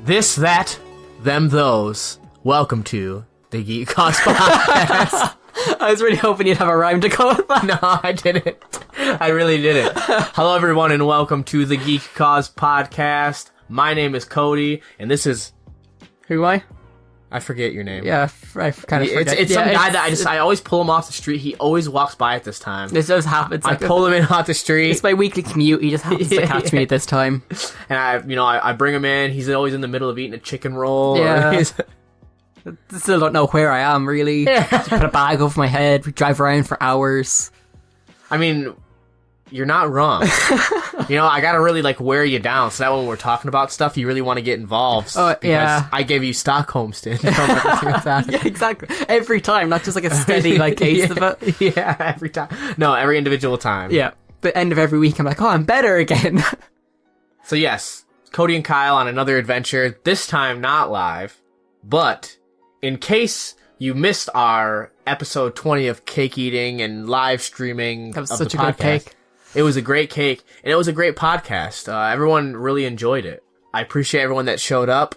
This, that, them, those. Welcome to the Geek Cause Podcast. I was really hoping you'd have a rhyme to go with that. No, I didn't. I really didn't. Hello, everyone, and welcome to the Geek Cause Podcast. My name is Cody, and this is... Who am I? I forget your name. Yeah, I kind of forget. It's some guy that I always pull him off the street. He always walks by at this time. This does happen. I pull him in off the street. It's my weekly commute. He just happens to catch me at this time. And I bring him in. He's always in the middle of eating a chicken roll. Yeah. Still don't know where I am, really. Yeah. Just put a bag over my head. We drive around for hours. I mean, you're not wrong. I gotta really wear you down so that when we're talking about stuff, you really want to get involved. Oh, yeah. I gave you Stockholm Stint. Yeah, exactly. Every time, not just a steady case of it. Yeah, every time. No, every individual time. Yeah. The end of every week, I'm like, oh, I'm better again. So yes, Cody and Kyle on another adventure. This time not live, but in case you missed our episode 20 of cake eating and live streaming that was of such the a podcast. good cake. It was a great cake, and it was a great podcast. Everyone really enjoyed it. I appreciate everyone that showed up.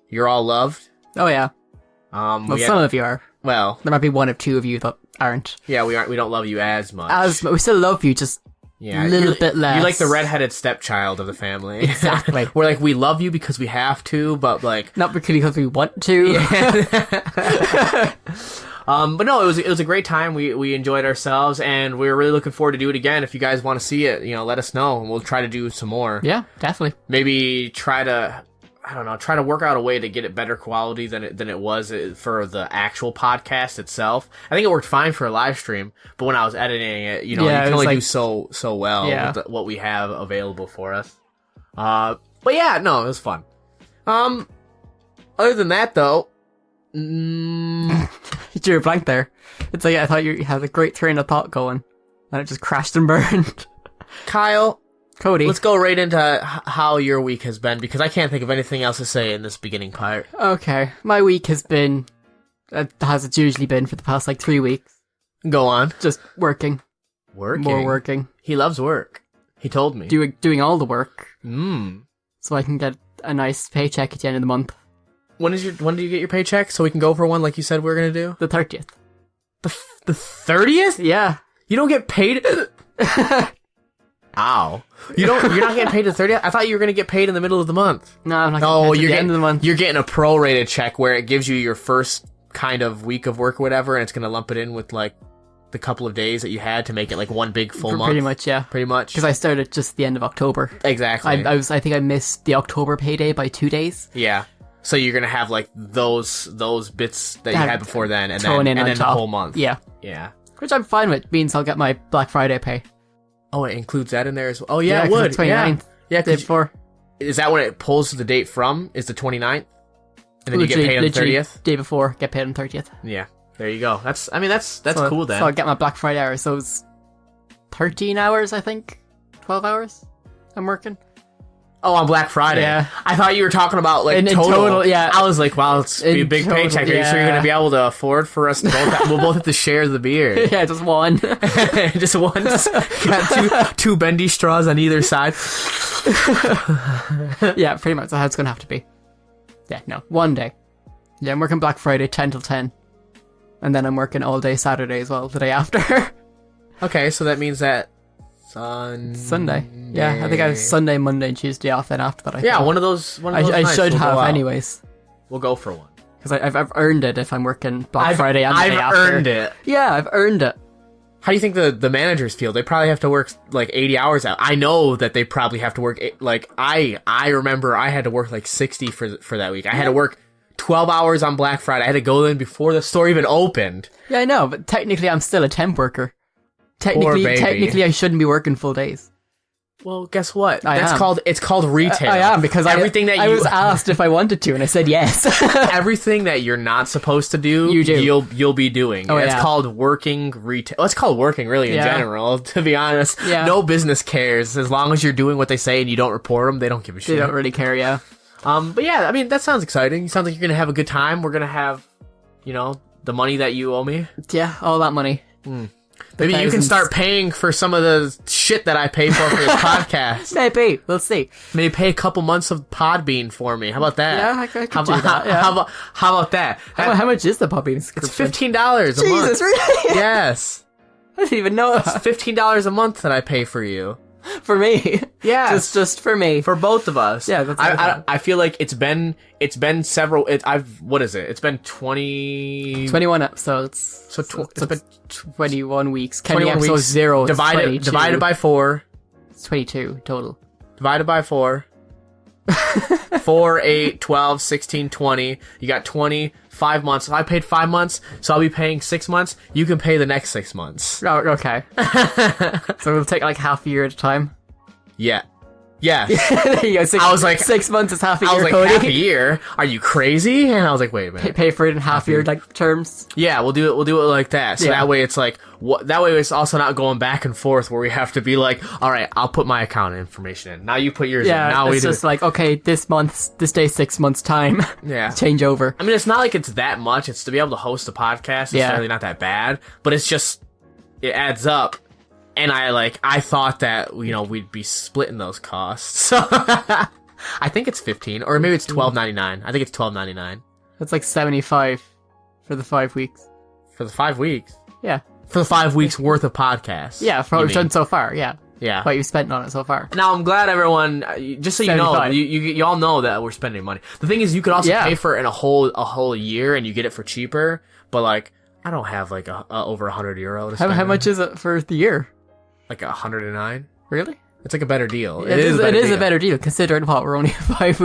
You're all loved. Oh, yeah. Some of you are. Well, there might be one or two of you that aren't. Yeah, we aren't. We don't love you as much. We still love you, just a little bit less. You're like the redheaded stepchild of the family. Exactly. We're we love you because we have to, but not because we want to. Yeah. But no, it was a great time. We enjoyed ourselves, and we were really looking forward to do it again. If you guys want to see it, let us know, and we'll try to do some more. Yeah, definitely. Maybe try to work out a way to get it better quality than it was for the actual podcast itself. I think it worked fine for a live stream, but when I was editing it, you can only do so well with what we have available for us. But yeah, no, it was fun. Other than that, though. You drew a blank there. It's I thought you had a great train of thought going, and it just crashed and burned. Kyle, Cody, let's go right into how your week has been, because I can't think of anything else to say in this beginning part. Okay, my week has been, as it's usually been for the past 3 weeks. Go on. Just working. More working. He loves work. He told me. Doing all the work. So I can get a nice paycheck at the end of the month. When do you get your paycheck so we can go for one like you said we were going to do? The 30th. The 30th? Yeah. You don't get paid? Ow. You're not getting paid the 30th? I thought you were going to get paid in the middle of the month. No, I'm not getting paid at the end of the month. You're getting a prorated check where it gives you your first kind of week of work or whatever, and it's going to lump it in with the couple of days that you had to make it one big full month. Pretty much, yeah. Pretty much. Because I started just the end of October. Exactly. I think I missed the October payday by 2 days. Yeah. So you're gonna have those bits that you had before then, and then the whole month. Yeah. Yeah. Which I'm fine with. Means I'll get my Black Friday pay. Oh, it includes that in there as well. Oh yeah, it would. 29th. Yeah. Day before. Is that when it pulls the date from? Is the 29th? And then you get paid on the 30th? Day before, get paid on 30th. Yeah. There you go. That's cool then. So I'll get my Black Friday hours. So it's 13 hours, I think. 12 hours I'm working. Oh, on Black Friday. Yeah. I thought you were talking about in total. Yeah. I was like, wow, it's be a big paycheck. Are you sure you're going to be able to afford for us to both we'll both have to share the beer. Yeah, just one. Just one. Got two bendy straws on either side. Yeah, pretty much. That's how it's going to have to be. Yeah, no. One day. Yeah, I'm working Black Friday 10 till 10. And then I'm working all day Saturday as well, the day after. Okay, so that means that Sunday. Yeah, I think I have Sunday, Monday, and Tuesday off. Then after that, one of those. I should have anyways. We'll go for one because I've earned it if I'm working Black Friday and the day after. I've earned it. Yeah, I've earned it. How do you think the managers feel? They probably have to work 80 hours out. I know that they probably have to work I remember I had to work 60 for that week. I had to work 12 hours on Black Friday. I had to go in before the store even opened. Yeah, I know, but technically I'm still a temp worker. Technically, I shouldn't be working full days. Well, guess what? It's called retail. I am because I was asked if I wanted to, and I said yes. Everything that you're not supposed to do, you'll be doing. It's called working retail. Well, it's called working really in general. To be honest, no business cares as long as you're doing what they say and you don't report them. They don't give a shit. They don't really care. Yeah. But yeah, I mean that sounds exciting. It sounds like you're gonna have a good time. We're gonna have, the money that you owe me. Yeah, all that money. Maybe you can start paying for some of the shit that I pay for this podcast. Maybe. We'll see. Maybe pay a couple months of Podbean for me. How about that? Yeah, I could do that. Yeah. How about that? How much is the Podbean subscription? It's $15 a month. Jesus, really? Yes. I didn't even know. It's $15 a month that I pay for you. For me. Yeah. Just for me. For both of us. Yeah, that's I feel like it's been several, what is it? It's been 21 episodes. So it's been 21 weeks. 21 episode weeks. 0 Divided by 4. It's 22 total. Divided by 4. 4, 8, 12, 16, 20. You got 25 months. So I paid 5 months, so I'll be paying 6 months. You can pay the next 6 months. Oh, okay. So we'll take like half a year at a time. Yeah. Yeah. There you go. I was like 6 months is half a year. I was like, Cody. half a year? Are you crazy? And I was like, wait a minute. Pay for it in half year like terms. Yeah, we'll do it like that. So Yeah. that way it's like, that way it's also not going back and forth where we have to be like, all right, I'll put my account information in. Now you put yours in. Now it's just like, okay, this day 6 months time. Yeah. Change over. I mean, it's not like it's that much. It's to be able to host a podcast. It's really not that bad, but it's just, it adds up. And I thought that, we'd be splitting those costs. So I think it's 15 or maybe it's $12.99. I think it's $12.99. That's like 75 for the 5 weeks. For the 5 weeks. Yeah. For the 5 weeks worth of podcasts. Yeah, for what we've done so far, yeah. Yeah. What you've spent on it so far. Now, I'm glad everyone, just so you know, 75. you all know that we're spending money. The thing is, you could also pay for it in a whole year and you get it for cheaper, but I don't have over €100 to spend. How much is it for the year? Like 109. Really? It's like a better deal. It is a better deal considering we're only 5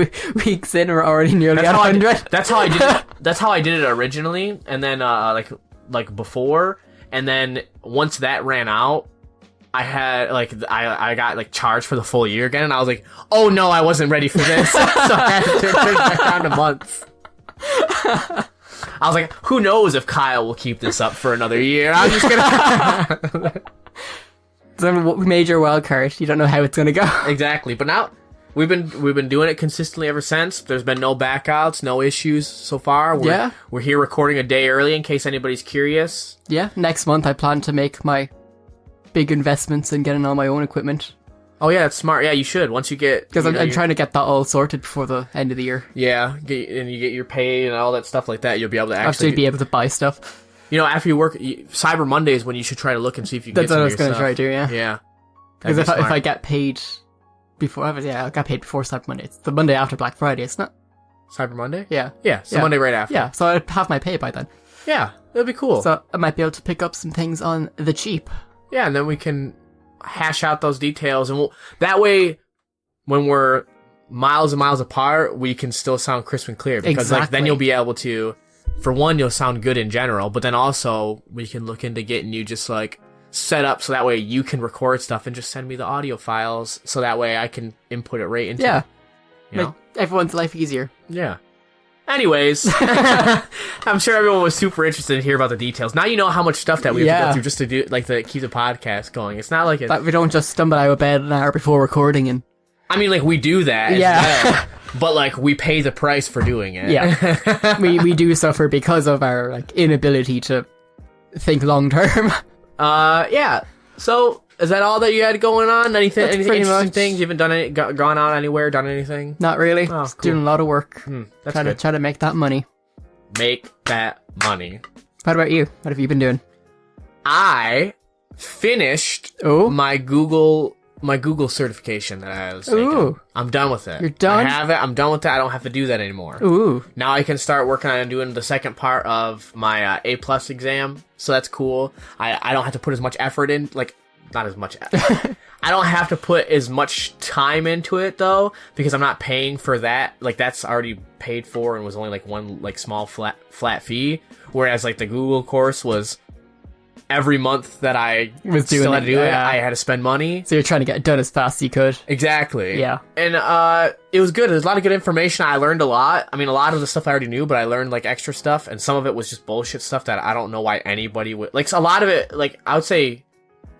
weeks in, we're already nearly at 100. That's how I did it. That's how I did it originally, and then like before, and then once that ran out, I had I got charged for the full year again, and I was like, oh no, I wasn't ready for this, so I had to turn it back down to months. I was like, who knows if Kyle will keep this up for another year? I'm just gonna. It's a major wild card. You don't know how it's gonna go. Exactly, but now we've been doing it consistently ever since. There's been no backouts, no issues so far. We're here recording a day early in case anybody's curious. Yeah, next month I plan to make my big investments in getting all my own equipment. Oh yeah, that's smart. Yeah, you should once you get because I'm trying to get that all sorted before the end of the year. Yeah, and you get your pay and all that stuff like that. You'll be able to actually be able to buy stuff. After you work, Cyber Monday is when you should try to look and see if you can get some of your stuff. That's what I was going to try to do, Yeah. Because if I get paid before, I got paid before Cyber Monday. It's the Monday after Black Friday, isn't it? Cyber Monday? Yeah. Yeah, it's the Monday right after. Yeah, so I'd have my pay by then. Yeah, that'd be cool. So I might be able to pick up some things on the cheap. Yeah, and then we can hash out those details, and that way, when we're miles and miles apart, we can still sound crisp and clear. Because then you'll be able to... For one, you'll sound good in general, but then also we can look into getting you just set up so that way you can record stuff and just send me the audio files so that way I can input it right into it. Make everyone's life easier. Yeah. Anyways, I'm sure everyone was super interested to hear about the details. Now you know how much stuff that we have to go through just to do to keep the podcast going. It's not like that we don't just stumble out of bed an hour before recording and. I mean, we do that as well, but we pay the price for doing it. Yeah, we do suffer because of our inability to think long term. Yeah. So is that all that you had going on? Anything interesting things? You haven't done gone out anywhere? Done anything? Not really. Oh, cool. Doing a lot of work. That's trying to make that money. Make that money. What about you? What have you been doing? I finished my Google certification that I was taking. I'm done with it. You're done? I have it. I'm done with it. I don't have to do that anymore. Ooh. Now I can start working on doing the second part of my A+ exam. So that's cool. I don't have to put as much effort in. Not as much. I don't have to put as much time into it though, because I'm not paying for that. That's already paid for and was only one small flat fee. Whereas the Google course was every month that I had to do it, I had to spend money. So you're trying to get it done as fast as you could. Exactly. Yeah. And it was good. There's a lot of good information. I learned a lot. I mean, a lot of the stuff I already knew, but I learned extra stuff, and some of it was just bullshit stuff that I don't know why anybody would a lot of it. I would say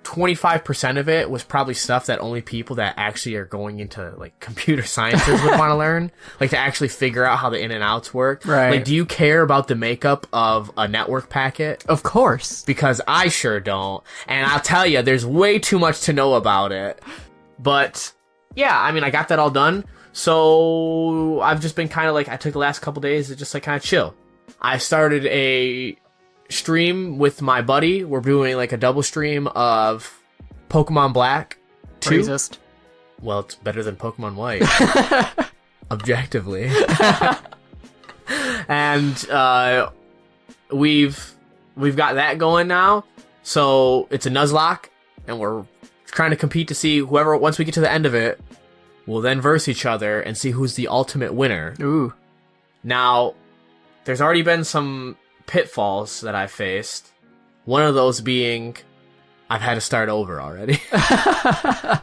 25% of it was probably stuff that only people that actually are going into like computer sciences would want to learn, like to actually figure out how the in and outs work. Right. Like, do you care about the makeup of a network packet? Of course. Because I sure don't. And I'll tell you, there's way too much to know about it. But yeah, I mean, I got that all done. So I've just been kind of like, I took the last couple days to just like kind of chill. I started a stream with my buddy. We're doing like a double stream of Pokemon Black 2. Racist. Well, it's better than Pokemon White. Objectively. And we've got that going now. So it's a Nuzlocke, and we're trying to compete to see whoever, once we get to the end of it, will then verse each other and see who's the ultimate winner. Ooh. Now, there's already been some pitfalls that I faced. One of those being I've had to start over already.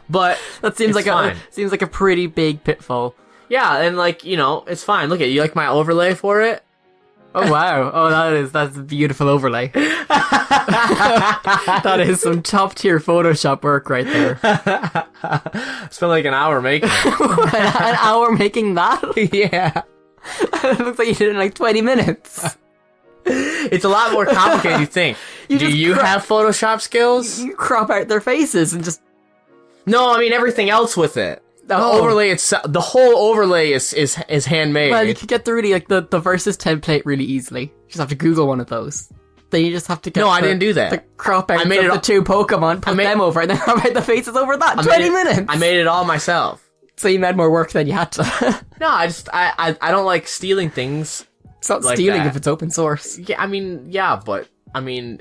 But that seems like a pretty big pitfall. Yeah, and like, you know, it's fine. Look at you, like my overlay for it? Oh wow. Oh, that's a beautiful overlay. That is some top tier Photoshop work right there. Spent like an hour making it. An hour making that? Yeah. It looks like you did it in like 20 minutes. It's a lot more complicated than you think. Do you have Photoshop skills? You crop out their faces and just... No, I mean everything else with it. The overlay itself, the whole overlay is handmade. Well, you could get through the Versus template really easily. You just have to Google one of those. Then you just have to get I didn't do that. The crop out the two Pokemon, put them over, and then crop out the faces over that. 20 minutes! I made it all myself. So you made more work than you had to. No, I don't like stealing things. It's not like stealing that. if it's open source. Yeah, I mean, yeah, but I mean,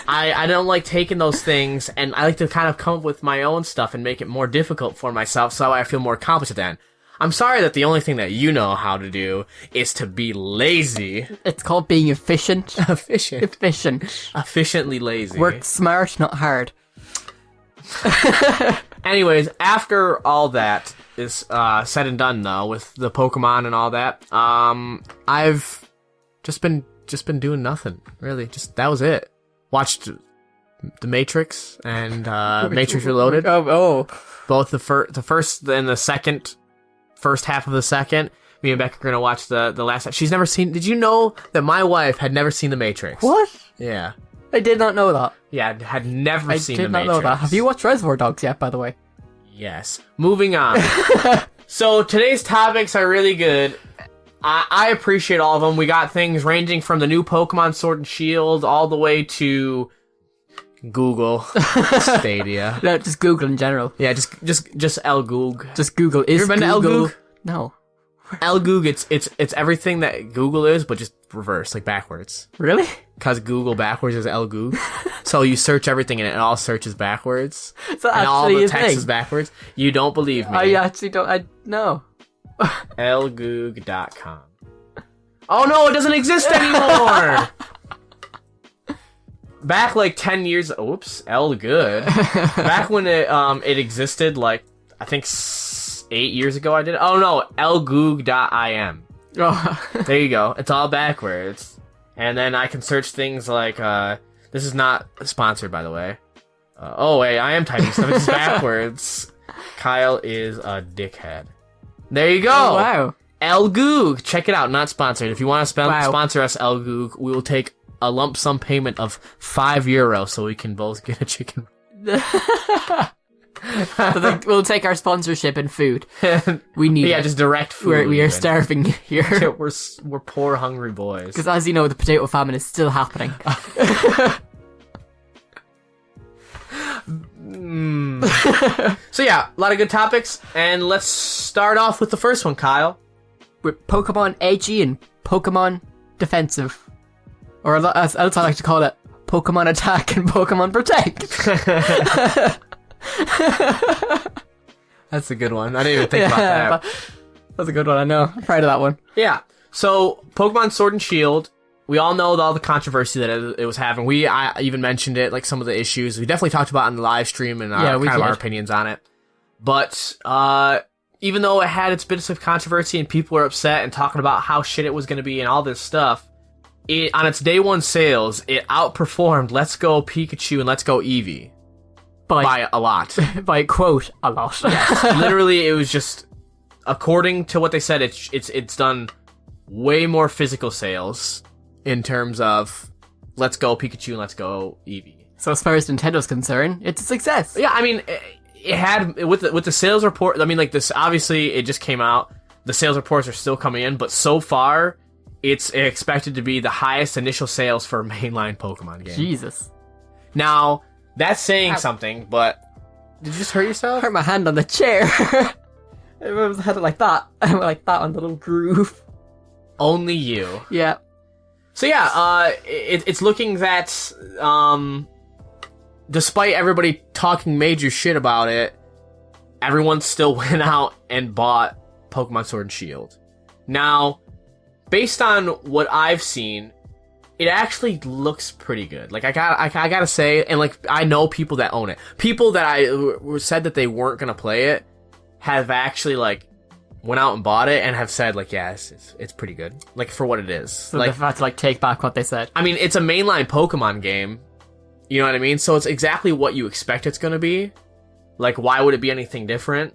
I don't like taking those things, and I like to kind of come up with my own stuff and make it more difficult for myself, so I feel more accomplished at that. I'm sorry that the only thing that you know how to do is to be lazy. It's called being efficient. Efficiently lazy. Work smart, not hard. Anyways, after all that is said and done, though, with the Pokemon and all that, I've just been doing nothing, really. Just that was it. Watched The Matrix and Matrix Reloaded. Oh. Both the first and the first half of the second. Me and Becca are gonna watch the last. She's never seen. Did you know that my wife had never seen The Matrix? What? Yeah. I did not know that. Yeah, had never seen The Matrix. I did not know that. Have you watched Reservoir Dogs yet, by the way? Yes. Moving on. So today's topics are really good. I appreciate all of them. We got things ranging from the new Pokemon Sword and Shield all the way to Google Stadia. No, just Google in general. Yeah, just El Goog. Just Google. Is you ever been to El Goog? No. El Goog, it's everything that Google is, but just reverse, like backwards. Really? Because Google backwards is El Goog. So you search everything and it all searches backwards. So and all the text is backwards. You don't believe me. I actually don't. No. Elgoog.com. Oh no, it doesn't exist anymore! Back like 10 years... Oops, El Good. Back when it existed, like, I think 8 years ago I did it. Oh no, elgoog.im. Oh. There you go. It's all backwards. And then I can search things like, this is not sponsored, by the way. Oh wait, I am typing stuff. It's backwards. Kyle is a dickhead. There you go. Oh, wow. El Goog. Check it out. Not sponsored. If you want to sponsor us, El Goog, we will take a lump sum payment of €5 so we can both get a chicken. We'll take our sponsorship in food. We need it. Just direct food. We are starving here. We're poor, hungry boys. Because as you know, the potato famine is still happening. So yeah, a lot of good topics, and let's start off with the first one, Kyle. With Pokemon Edgy and Pokemon Defensive. Or as I like to call it, Pokemon Attack and Pokemon Protect. That's a good one. I didn't even think about that. That's a good one, I know. I'm proud of that one. Yeah. So, Pokemon Sword and Shield, we all know all the controversy that it was having. I even mentioned it, like some of the issues. We definitely talked about it on the live stream and our opinions on it. But, even though it had its bits of controversy and people were upset and talking about how shit it was going to be and all this stuff, on its day one sales, it outperformed Let's Go Pikachu and Let's Go Eevee. by a lot. By quote, a lot. Yes. Literally, it was just, according to what they said, it's done way more physical sales in terms of let's go Pikachu and let's go Eevee. So as far as Nintendo's concerned, it's a success. Yeah, I mean, it had, with the sales report, I mean, like, this, obviously, it just came out. The sales reports are still coming in, but so far, it's expected to be the highest initial sales for a mainline Pokemon game. Jesus. Now, that's saying something, but did you just hurt yourself? I hurt my hand on the chair. I had it like that. I went like that on the little groove. Only you. Yeah. So yeah, it's looking that, despite everybody talking major shit about it, everyone still went out and bought Pokemon Sword and Shield. Now, based on what I've seen, it actually looks pretty good. Like, I gotta say, and like, I know people that own it. People that said that they weren't gonna play it have actually, like, went out and bought it and have said, like, yeah, it's pretty good. Like, for what it is. So like, they've had to, like, take back what they said. I mean, it's a mainline Pokemon game. You know what I mean? So it's exactly what you expect it's gonna be. Like, why would it be anything different?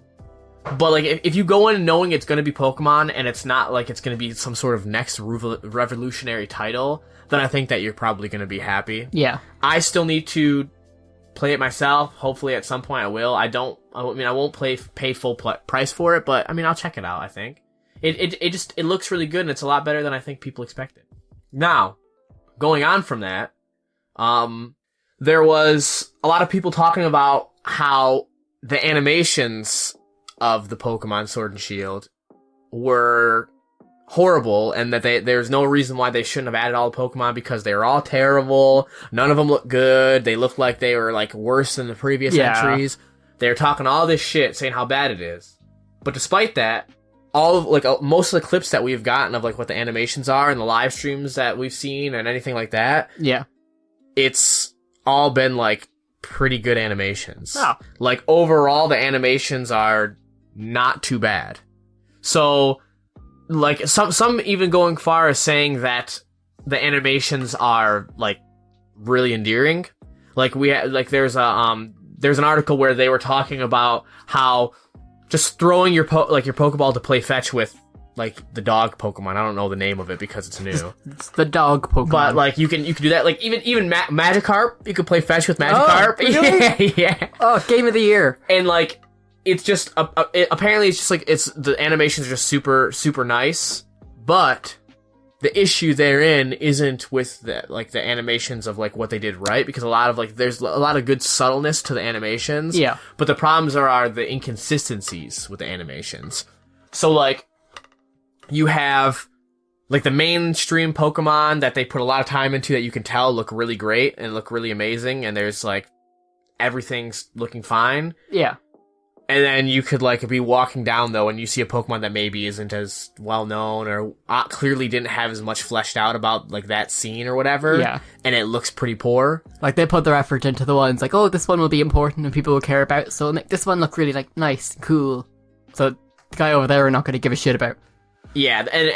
But, like, if you go in knowing it's gonna be Pokemon and it's not like it's gonna be some sort of next revolutionary title, then I think that you're probably gonna be happy. Yeah. I still need to play it myself. Hopefully at some point I will. I won't pay full price for it, but I mean, I'll check it out, I think. It looks really good, and it's a lot better than I think people expected. Now, going on from that, there was a lot of people talking about how the animations of the Pokemon Sword and Shield were horrible, and that there's no reason why they shouldn't have added all the Pokemon because they were all terrible. None of them looked good. They looked like they were like worse than the previous entries. They're talking all this shit, saying how bad it is. But despite that, most of the clips that we've gotten of like what the animations are and the live streams that we've seen and anything like that, yeah, it's all been like pretty good animations. Oh. Like, overall, the animations are not too bad. So, like, some even going far as saying that the animations are like really endearing. Like, there's an article where they were talking about how just throwing your Pokeball to play fetch with, like, the dog Pokemon. I don't know the name of it because it's new. It's the dog Pokemon. But, like, you can do that. Like, even Magikarp, you can play fetch with Magikarp. Oh, really? Yeah. Oh, game of the year. And, like, it's just, apparently it's just, like, the animations are just super, super nice. But the issue therein isn't with the animations of, like, what they did right, because there's a lot of good subtleness to the animations. Yeah. But the problems are the inconsistencies with the animations. So, like, you have, like, the mainstream Pokemon that they put a lot of time into that you can tell look really great and look really amazing, and there's, like, everything's looking fine. Yeah. And then you could, like, be walking down, though, and you see a Pokemon that maybe isn't as well-known or clearly didn't have as much fleshed out about, like, that scene or whatever. Yeah. And it looks pretty poor. Like, they put their effort into the ones, like, oh, this one will be important and people will care about, so make this one look really, like, nice and cool. So the guy over there we're not going to give a shit about. Yeah, and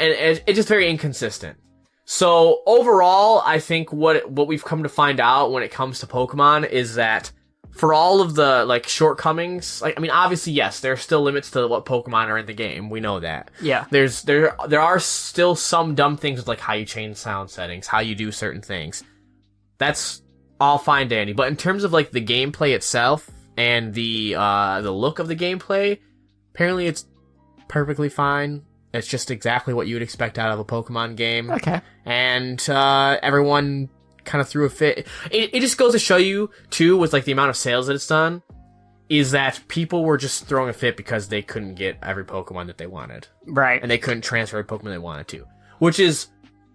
it's just very inconsistent. So, overall, I think what we've come to find out when it comes to Pokemon is that for all of the, like, shortcomings, like, I mean, obviously, yes, there are still limits to what Pokemon are in the game. We know that. Yeah. There are still some dumb things with, like, how you change sound settings, how you do certain things. That's all fine, Danny. But in terms of, like, the gameplay itself and the look of the gameplay, apparently it's perfectly fine. It's just exactly what you would expect out of a Pokemon game. Okay. And everyone kind of threw a fit. It just goes to show you, too, with, like, the amount of sales that it's done, is that people were just throwing a fit because they couldn't get every Pokemon that they wanted. Right. And they couldn't transfer every Pokemon they wanted to. Which is,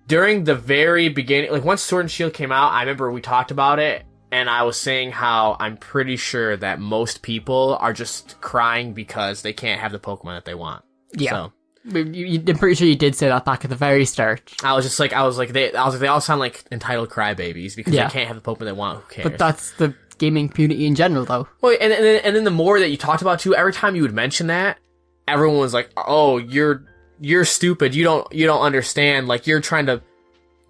during the very beginning, like, once Sword and Shield came out, I remember we talked about it, and I was saying how I'm pretty sure that most people are just crying because they can't have the Pokemon that they want. Yeah. So, I'm pretty sure you did say that back at the very start. I was like, they all sound like entitled crybabies because they can't have the Pokemon they want. Who cares? But that's the gaming community in general, though. Well, and then the more that you talked about too, every time you would mention that, everyone was like, "Oh, you're stupid. You don't understand. Like, you're trying to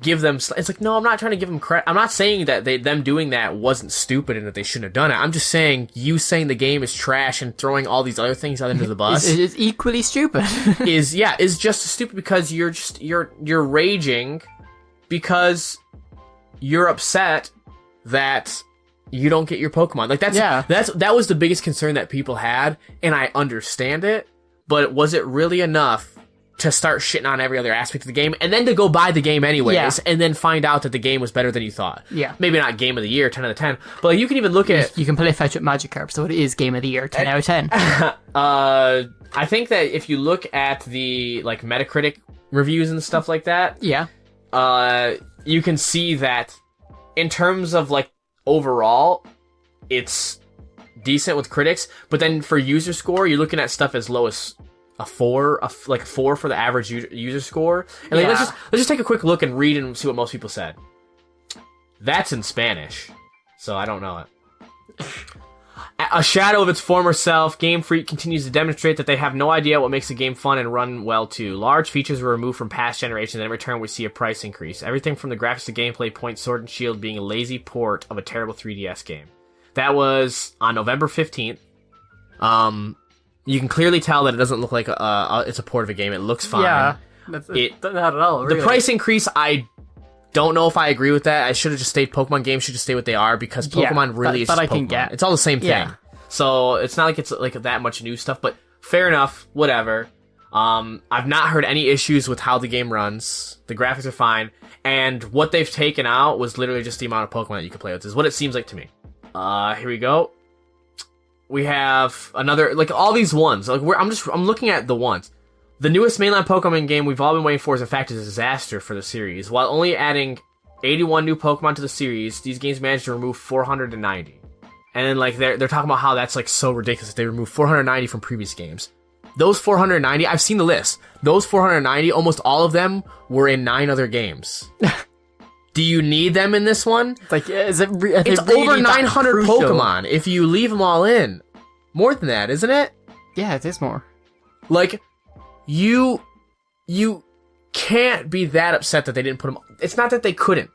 give them. It's like, no, I'm not trying to give them credit. I'm not saying that them doing that wasn't stupid and that they shouldn't have done it. I'm just saying you saying the game is trash and throwing all these other things out into the bus is equally stupid. is just as stupid because you're raging because you're upset that you don't get your Pokemon. Like that was the biggest concern that people had, and I understand it, but was it really enough to start shitting on every other aspect of the game, and then to go buy the game anyways, and then find out that the game was better than you thought? Yeah. Maybe not game of the year, 10 out of 10, but like, you can even look at... You can play Fetch with Magikarp, so it is game of the year, 10 out of 10. I think that if you look at the, like, Metacritic reviews and stuff like that... Yeah. You can see that in terms of, like, overall, it's decent with critics, but then for user score, you're looking at stuff as low as... a 4 for the average user score. And like, let's just take a quick look and read and see what most people said. That's in Spanish, so I don't know it. A shadow of its former self, Game Freak continues to demonstrate that they have no idea what makes the game fun and run well too. Large features were removed from past generations, and in return we see a price increase. Everything from the graphics to gameplay points Sword and Shield being a lazy port of a terrible 3DS game. That was on November 15th. You can clearly tell that it doesn't look like it's a port of a game. It looks fine. Yeah, not at all. Really. The price increase, I don't know if I agree with that. I should have just stayed. Pokemon games should just stay what they are because Pokemon really is just I Pokemon. can get. It's all the same thing. Yeah. So it's not like it's like that much new stuff. But fair enough. Whatever. I've not heard any issues with how the game runs. The graphics are fine, and what they've taken out was literally just the amount of Pokemon that you can play with. Is what it seems like to me. Here we go. We have another, like, all these ones. Like, I'm looking at the ones. The newest mainline Pokemon game we've all been waiting for is, in fact, a disaster for the series. While only adding 81 new Pokemon to the series, these games managed to remove 490. And then, like, they're talking about how that's, like, so ridiculous that they removed 490 from previous games. Those 490, I've seen the list. Those 490, almost all of them were in 9 other games. Do you need them in this one? Like, is it? It's really over 900 Pokemon if you leave them all in. More than that, isn't it? Yeah, it is more. Like, you can't be that upset that they didn't put them. It's not that they couldn't.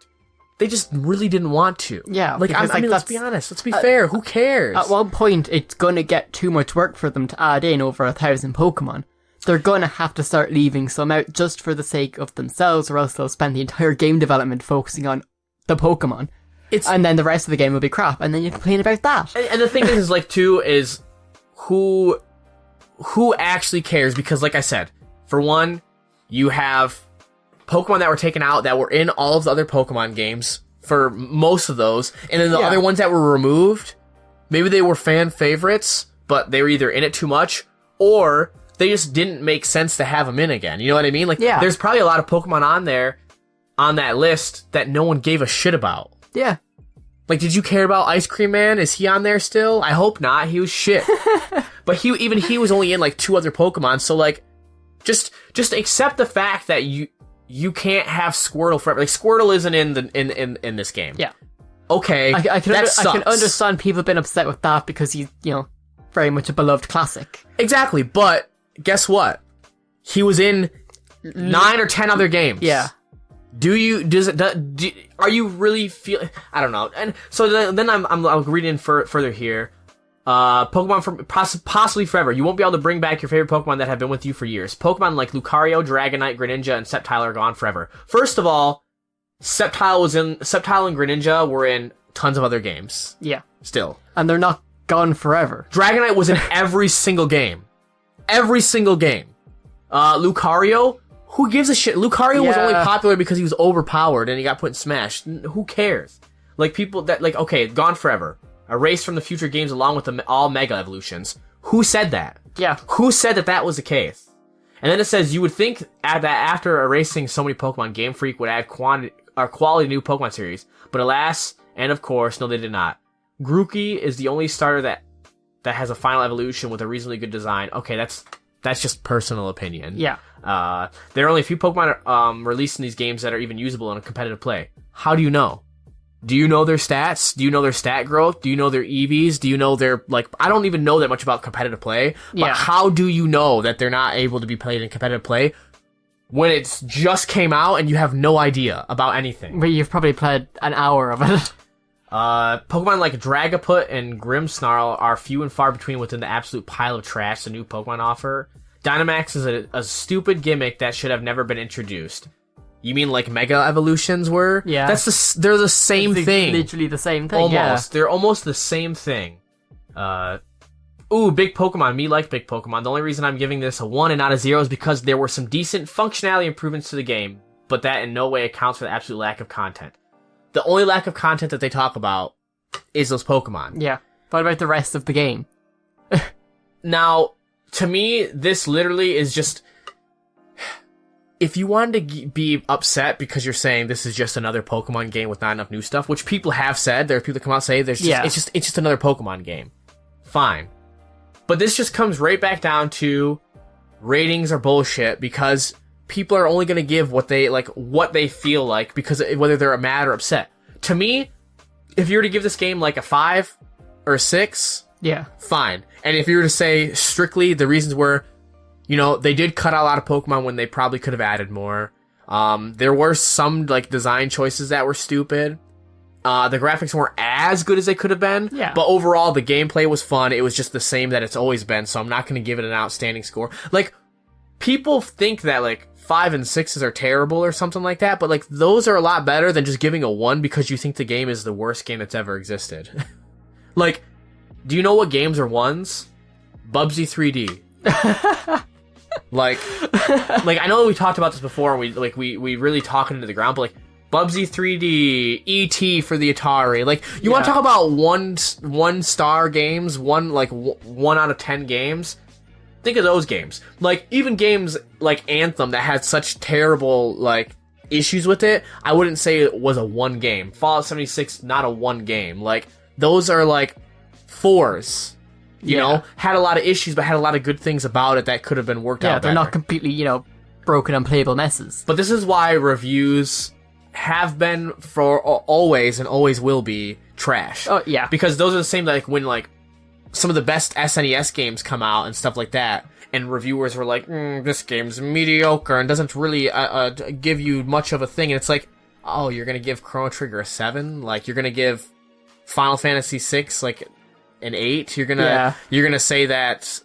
They just really didn't want to. Yeah, like, I mean, let's be honest. Let's be fair. Who cares? At one point, it's gonna get too much work for them to add in over 1,000 Pokemon. They're gonna have to start leaving some out just for the sake of themselves, or else they'll spend the entire game development focusing on the Pokemon. And then the rest of the game will be crap, and then you complain about that. And the thing is, like, too, is who actually cares? Because, like I said, for one, you have Pokemon that were taken out that were in all of the other Pokemon games for most of those, and then the other ones that were removed, maybe they were fan favorites, but they were either in it too much, or they just didn't make sense to have them in again. You know what I mean? Like, there's probably a lot of Pokemon on there, on that list, that no one gave a shit about. Yeah. Like, did you care about Ice Cream Man? Is he on there still? I hope not. He was shit. But he was only in, like, 2 other Pokemon, so, like, just accept the fact that you can't have Squirtle forever. Like, Squirtle isn't in this game. Yeah. Okay, I can understand people have been upset with that because he's, very much a beloved classic. Exactly, but guess what? He was in 9 or 10 other games. Yeah. Are you really feel? I don't know. And so then I'll read further here. Pokemon from possibly forever. You won't be able to bring back your favorite Pokemon that have been with you for years. Pokemon like Lucario, Dragonite, Greninja, and Sceptile are gone forever. First of all, Sceptile and Greninja were in tons of other games. Yeah. Still. And they're not gone forever. Dragonite was in every single game. Every single game. Lucario, who gives a shit? Lucario was only popular because he was overpowered and he got put in Smash. Who cares? Like, people that, like, okay, gone forever. Erased from the future games along with all Mega Evolutions. Who said that? Yeah. Who said that was the case? And then it says, you would think that after erasing so many Pokemon, Game Freak would add quality new Pokemon series. But alas, and of course, no, they did not. Grookey is the only starter that has a final evolution with a reasonably good design. Okay, that's just personal opinion. Yeah. There are only a few Pokemon released in these games that are even usable in a competitive play. How do you know? Do you know their stats? Do you know their stat growth? Do you know their EVs? Do you know their, like, I don't even know that much about competitive play, but how do you know that they're not able to be played in competitive play? when it's just came out and you have no idea about anything. But you've probably played an hour of it. Pokemon like Dragapult and Grimmsnarl are few and far between within the absolute pile of trash the new Pokemon offer. Dynamax is a stupid gimmick that should have never been introduced. You mean like Mega Evolutions were? Yeah. They're the same thing. Literally the same thing, Almost. yeah. They're almost the same thing. Big Pokemon. Me like Big Pokemon. The only reason I'm giving this a 1 and not a 0 is because there were some decent functionality improvements to the game, but that in no way accounts for the absolute lack of content. The only lack of content that they talk about is those Pokemon. Yeah. What about the rest of the game? Now, to me, this literally is just... If you wanted to be upset because you're saying this is just another Pokemon game with not enough new stuff, which people have said, there are people that come out and say it's just another Pokemon game. Fine. But this just comes right back down to ratings are bullshit because people are only going to give what they feel like because whether they're mad or upset. To me, if you were to give this game like a 5 or a 6, yeah, fine. And if you were to say strictly the reasons were, they did cut out a lot of Pokemon when they probably could have added more. There were some like design choices that were stupid. The graphics weren't as good as they could have been. Yeah. But overall, the gameplay was fun. It was just the same that it's always been, so I'm not going to give it an outstanding score. Like, people think that like 5 and 6s are terrible or something like that, but like those are a lot better than just giving a 1 because you think the game is the worst game that's ever existed. Like, do you know what games are 1s? Bubsy 3D. Like I know we talked about this before. We really talking into the ground, but like Bubsy 3D, E.T. for the Atari. Like, you want to talk about one star games, one out of 10 games? Think of those games. Like, even games like Anthem that had such terrible like issues with it, I wouldn't say it was a 1 game. Fallout 76, not a 1 game. Like, those are like 4s. You know, had a lot of issues, but had a lot of good things about it that could have been worked out better. Yeah, they're not completely, broken, unplayable messes. But this is why reviews have been for always and always will be trash. Oh, yeah. Because those are the same, like, when, like, some of the best SNES games come out and stuff like that, and reviewers were like, this game's mediocre and doesn't really give you much of a thing. And it's like, oh, you're gonna give Chrono Trigger a 7? Like, you're gonna give Final Fantasy 6, like, an 8? You're gonna say that,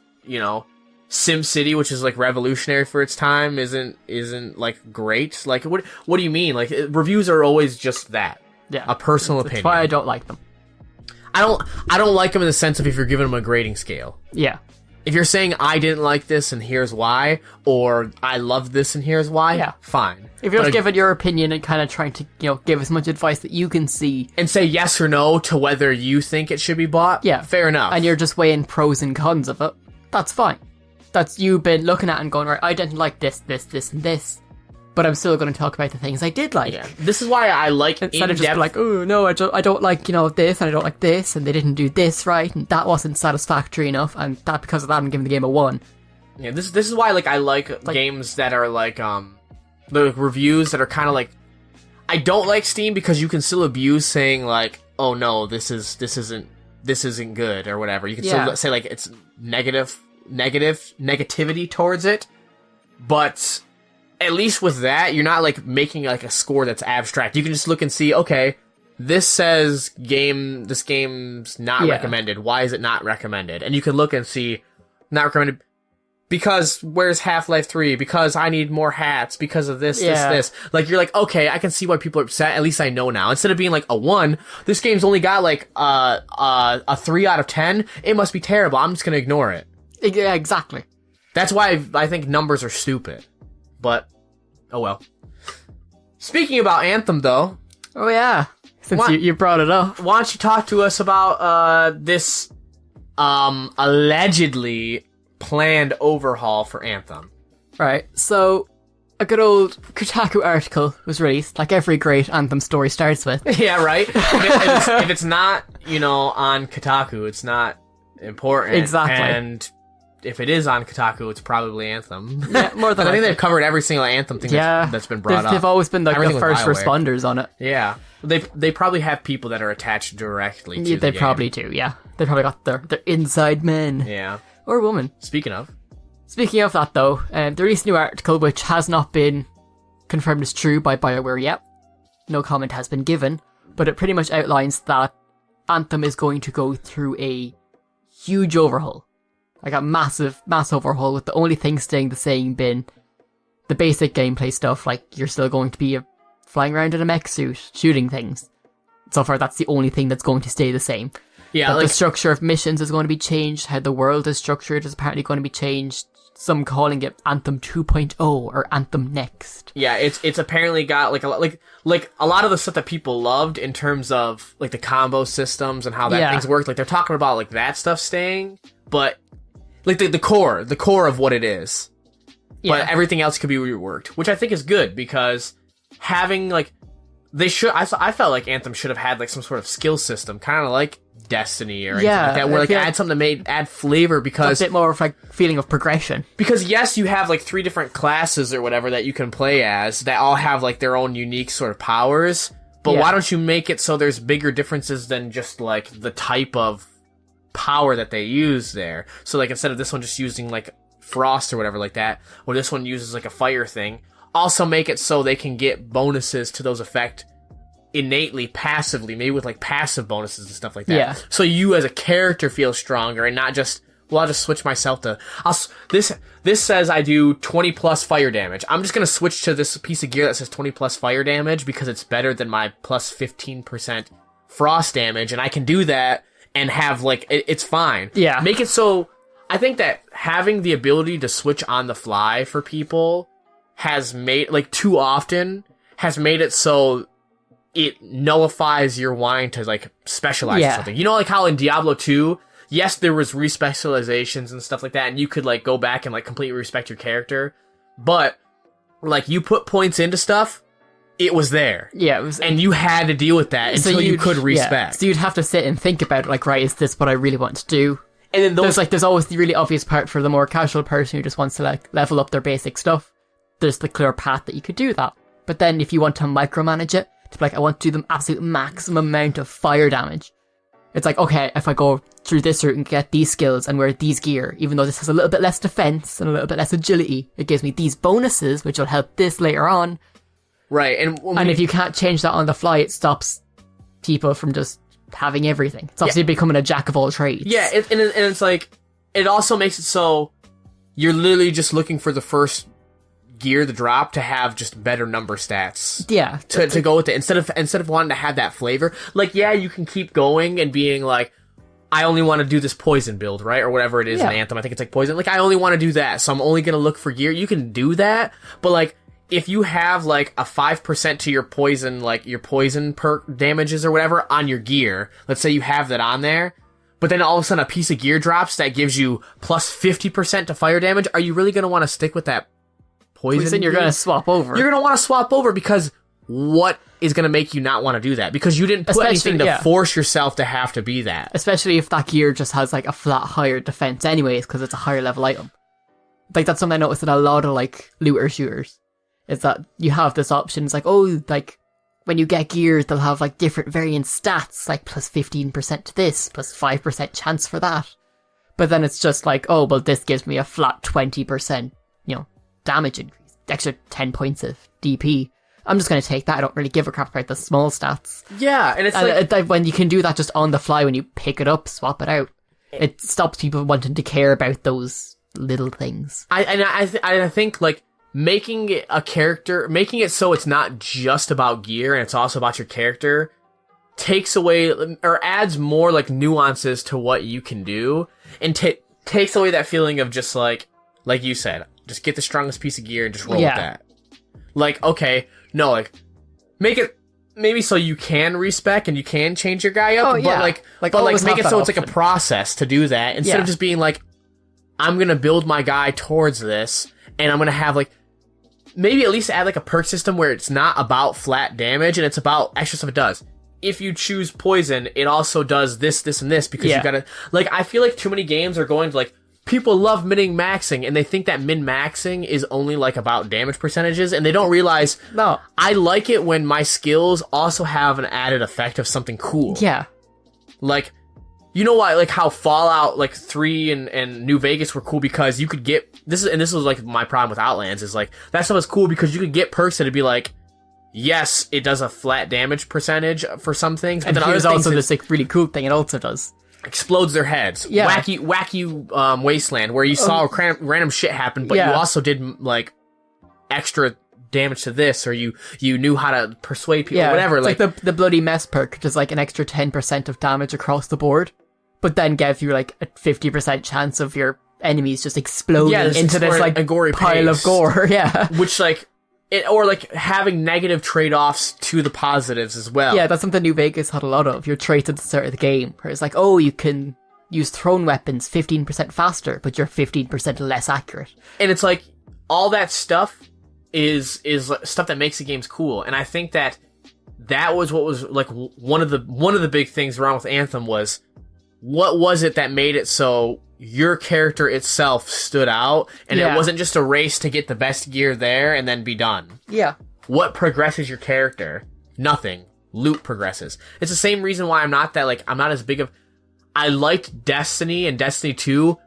SimCity, which is like revolutionary for its time, isn't like great? Like, what do you mean? Like, reviews are always just that. Yeah. A personal opinion. That's why I don't like them. I don't like them in the sense of if you're giving them a grading scale. Yeah. If you're saying I didn't like this and here's why, or I loved this and here's why, fine. If you're just giving your opinion and kind of trying to, give as much advice that you can see. And say yes or no to whether you think it should be bought, fair enough. And you're just weighing pros and cons of it, that's fine. That's you been looking at and going, right, I didn't like this, and this. But I'm still going to talk about the things I did like. Yeah. This is why I like instead of just like, oh no, I don't like this, and I don't like this, and they didn't do this right, and that wasn't satisfactory enough, and that because of that I'm giving the game a 1. Yeah, this is why I like games that are like the reviews that are kind of like, I don't like Steam because you can still abuse saying like, oh no, this isn't good or whatever. You can still say like it's negativity towards it, but at least with that, you're not like making like a score that's abstract. You can just look and see, okay, this says this game's not recommended. Why is it not recommended? And you can look and see, not recommended because where's Half-Life 3? Because I need more hats because of this. Like, you're like, okay, I can see why people are upset. At least I know now. Instead of being like a 1, this game's only got like a 3 out of 10. It must be terrible. I'm just gonna ignore it. Yeah, exactly. That's why I think numbers are stupid. But, oh well. Speaking about Anthem, though. Oh, yeah. Since you brought it up. Why don't you talk to us about this allegedly planned overhaul for Anthem? Right, so a good old Kotaku article was released, like every great Anthem story starts with. Yeah, right? if it's not, on Kotaku, it's not important. Exactly. And if it is on Kotaku, it's probably Anthem. Yeah, more than I think they've covered every single Anthem thing that's been brought up. They've always been like the first responders on it. Yeah. They probably have people that are attached directly to the game. Probably do, yeah. They probably got their inside men. Yeah. Or woman. Speaking of, Speaking of that, though, the recent new article, which has not been confirmed as true by BioWare yet, no comment has been given, but it pretty much outlines that Anthem is going to go through a huge overhaul. Like a massive overhaul, with the only thing staying the same being the basic gameplay stuff, like you're still going to be flying around in a mech suit, shooting things. So far, that's the only thing that's going to stay the same. Yeah, but the structure of missions is going to be changed, how the world is structured is apparently going to be changed. Some calling it Anthem 2.0 or Anthem Next. Yeah, it's apparently got like a lot of the stuff that people loved in terms of like the combo systems and how that things worked. Like they're talking about like that stuff staying, but like the core of what it is. Yeah. But everything else could be reworked, which I think is good because having like I felt like Anthem should have had like some sort of skill system, kind of like Destiny or anything like that, where like add something to add flavor, because a bit more of like feeling of progression. Because yes, you have like 3 different classes or whatever that you can play as that all have like their own unique sort of powers, but why don't you make it so there's bigger differences than just like the type of power that they use there? So like instead of this one just using like frost or whatever like that, or this one uses like a fire thing, also make it so they can get bonuses to those effects innately, passively, maybe with like passive bonuses and stuff like that. Yeah. So you as a character feel stronger and not just, well, I'll just switch myself to, this says I do 20 plus fire damage. I'm just going to switch to this piece of gear that says 20 plus fire damage because it's better than my plus 15% frost damage. And I can do that and have like, it's fine. Yeah. Make it so, I think that having the ability to switch on the fly for people has made, like too often, has made it so it nullifies your wanting to like specialize in something. You know, like how in Diablo 2, yes, there was respecializations and stuff like that, and you could like go back and like completely respect your character, but like you put points into stuff, it was there. Yeah, it was, and you had to deal with that until you could respect. Yeah. So you'd have to sit and think about it, like, right, is this what I really want to do? And then there's always the really obvious part for the more casual person who just wants to like level up their basic stuff. There's the clear path that you could do that. But then if you want to micromanage it, to be like, I want to do the absolute maximum amount of fire damage. It's like, okay, if I go through this route and get these skills and wear these gear, even though this has a little bit less defense and a little bit less agility, it gives me these bonuses, which will help this later on. Right. And if you can't change that on the fly, it stops people from just having everything. It's obviously becoming a jack of all trades. Yeah, and it's like, it also makes it so you're literally just looking for the first gear to drop to have just better number stats. Yeah. To go with it. Instead of wanting to have that flavor. Like, yeah, you can keep going and being like, I only want to do this poison build, right? Or whatever it is in Anthem. I think it's like poison. Like, I only want to do that, so I'm only going to look for gear. You can do that, but like, if you have like a 5% to your poison, like your poison perk damages or whatever on your gear, let's say you have that on there, but then all of a sudden a piece of gear drops that gives you plus 50% to fire damage, are you really going to want to stick with that poison? You're going to swap over. You're going to want to swap over because what is going to make you not want to do that? Because you didn't put anything to force yourself to have to be that. Especially if that gear just has like a flat higher defense anyways, because it's a higher level item. Like, that's something I noticed in a lot of like looter shooters, is that you have this option. It's like, oh, like when you get gears, they'll have like different variant stats, like plus 15% to this, plus 5% chance for that. But then it's just like, oh, well, this gives me a flat 20%, damage increase, extra 10 points of DP. I'm just going to take that. I don't really give a crap about the small stats. Yeah, and it's like when you can do that just on the fly, when you pick it up, swap it out, it stops people wanting to care about those little things. I think like making it so it's not just about gear and it's also about your character takes away or adds more like nuances to what you can do, and takes away that feeling of just like you said, just get the strongest piece of gear and just roll with that. Like, okay, no, like make it maybe so you can respec and you can change your guy up, but make it so it's like a process to do that instead of just being like, I'm gonna build my guy towards this and I'm gonna have like, maybe at least add like a perk system where it's not about flat damage and it's about extra stuff it does. If you choose poison, it also does this, this, and this because you gotta, like, I feel like too many games are going to like, people love min-maxing and they think that min-maxing is only like about damage percentages and they don't realize, no, I like it when my skills also have an added effect of something cool. Yeah. Like, you know why, like, how Fallout, like, 3 and New Vegas were cool because you could get, this was, like, my problem with Outlands, is, like, that stuff was cool because you could get perks that'd be like, yes, it does a flat damage percentage for some things, but and then here's other also things this, like, really cool thing it also does. Explodes their heads. Yeah. Wacky wasteland, where you saw random shit happen, but you also did, like, extra damage to this, or you knew how to persuade people, or whatever. It's like the bloody mess perk, which is like an extra 10% of damage across the board, but then gives you like a 50% chance of your enemies just exploding into this like gory pile of gore. Yeah, which like or like having negative trade-offs to the positives as well. Yeah, that's something New Vegas had a lot of. Your traits at the start of the game, where it's like, oh, you can use thrown weapons 15% faster, but you're 15% less accurate. And it's like all that stuff is stuff that makes the games cool, and I think that was what was like one of the big things wrong with Anthem was, what was it that made it so your character itself stood out, and it wasn't just a race to get the best gear there and then be done. Yeah. What progresses your character? Nothing. Loot progresses. It's the same reason why I'm not as big of, I liked Destiny and Destiny 2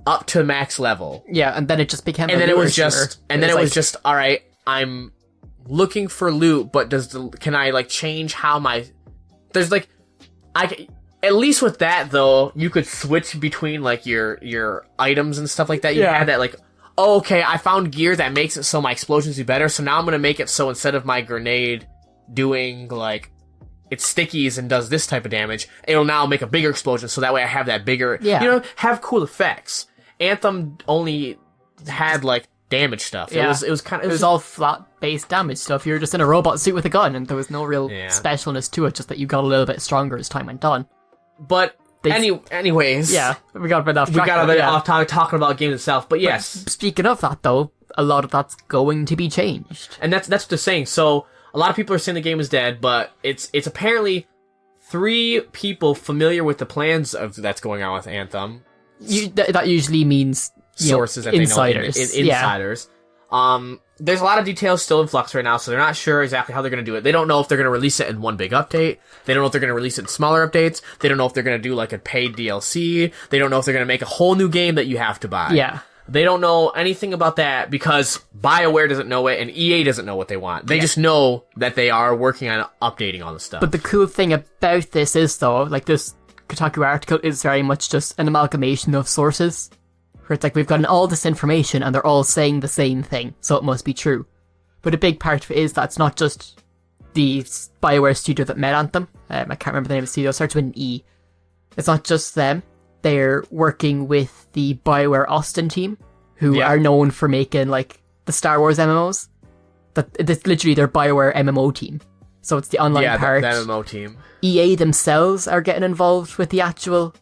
up to max level. Yeah, and then it just became, and then it was just, all right, I'm looking for loot, but can I like change how there's like, at least with that though, you could switch between like your items and stuff like that. You had that like, oh, okay, I found gear that makes it so my explosions do better, so now I'm gonna make it so instead of my grenade doing like, it's stickies and does this type of damage, it'll now make a bigger explosion, so that way I have that bigger, have cool effects. Anthem only had like damage stuff. Yeah. It was all flat based damage stuff. You were just in a robot suit with a gun, and there was no real specialness to it, just that you got a little bit stronger as time went on. But anyways, we got a bit off topic talking about games itself. But yes, speaking of that though, a lot of that's going to be changed, and that's what they're saying. So a lot of people are saying the game is dead, but it's apparently 3 people familiar with the plans that's going on with Anthem. That usually means sources that insiders. They know, insiders. There's a lot of details still in flux right now, so they're not sure exactly how they're going to do it. They don't know if they're going to release it in one big update. They don't know if they're going to release it in smaller updates. They don't know if they're going to do like a paid DLC. They don't know if they're going to make a whole new game that you have to buy. Yeah. They don't know anything about that because BioWare doesn't know it and EA doesn't know what they want. They just know that they are working on updating all the stuff. But the cool thing about this is though, like this Kotaku article is very much just an amalgamation of sources, where it's like we've gotten all this information and they're all saying the same thing, so it must be true. But a big part of it is that it's not just the BioWare studio that made Anthem. I can't remember the name of the studio, it starts with an E. It's not just them. They're working with the BioWare Austin team, who are known for making like the Star Wars MMOs. It's literally their BioWare MMO team. So it's the online part. The MMO team. EA themselves are getting involved with the actual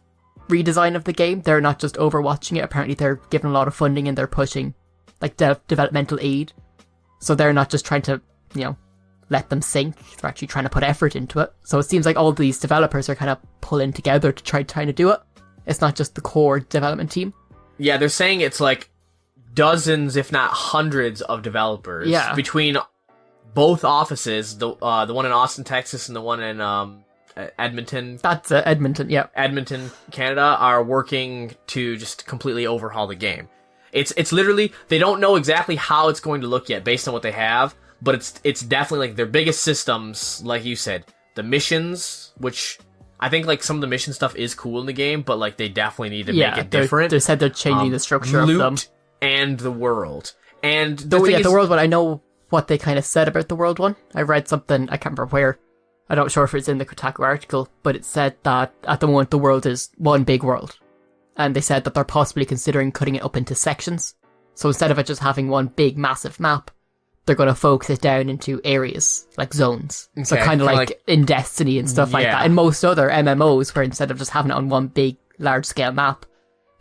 redesign of the game. They're not just overwatching it. Apparently they're giving a lot of funding and they're pushing like developmental aid. So they're not just trying to, let them sink. They're actually trying to put effort into it. So it seems like all these developers are kind of pulling together to trying to do it. It's not just the core development team. Yeah, they're saying it's like dozens, if not hundreds of developers between both offices, the one in Austin, Texas, and the one in Edmonton. That's Edmonton, yeah. Edmonton, Canada, are working to just completely overhaul the game. It's literally, they don't know exactly how it's going to look yet based on what they have, but it's definitely like their biggest systems, like you said, the missions, which I think like some of the mission stuff is cool in the game, but like they definitely need to make it different. They said they're changing the structure of them. And the world. And the world one, I know what they kind of said about the world one. I read something, I can't remember where. I'm not sure if it's in the Kotaku article, but it said that at the moment the world is one big world. And they said that they're possibly considering cutting it up into sections. So instead of it just having one big massive map, they're going to focus it down into areas, like zones. Okay. So kind of like in Destiny and stuff like that. And most other MMOs, where instead of just having it on one big, large-scale map,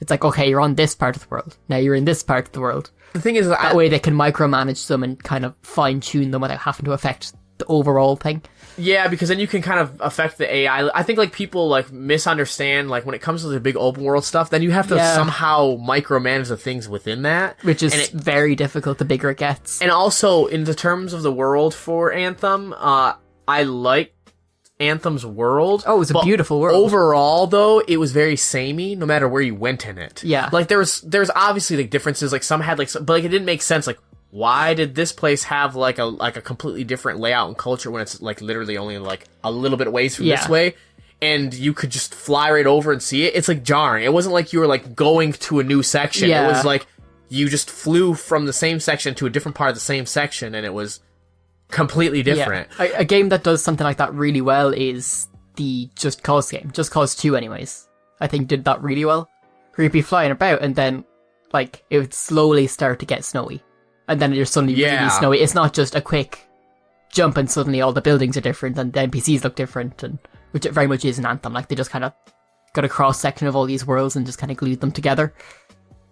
it's like, okay, you're on this part of the world. Now you're in this part of the world. The thing is, that way they can micromanage them and kind of fine-tune them without having to affect the overall thing. Yeah, because then you can kind of affect the AI. I think like people like misunderstand, like when it comes to the big open world stuff, then you have to somehow micromanage the things within that. Which is very difficult the bigger it gets. And also, in the terms of the world for Anthem, I like Anthem's world. Oh, it was a beautiful world. Overall, though, it was very samey, no matter where you went in it. Yeah. Like, there's obviously, like, differences, like, some had, like, but, like, it didn't make sense, like, why did this place have, like, a completely different layout and culture when it's, like, literally only, like, a little bit of ways from this way? And you could just fly right over and see it. It's, like, jarring. It wasn't like you were, like, going to a new section. Yeah. It was, like, you just flew from the same section to a different part of the same section, and it was completely different. Yeah. A game that does something like that really well is the Just Cause game. Just Cause 2 anyways. I think did that really well. Where you'd be flying about and then, like, it would slowly start to get snowy. And then you're suddenly really snowy. It's not just a quick jump and suddenly all the buildings are different and the NPCs look different, and which it very much is in Anthem. Like, they just kind of got a cross-section of all these worlds and just kind of glued them together.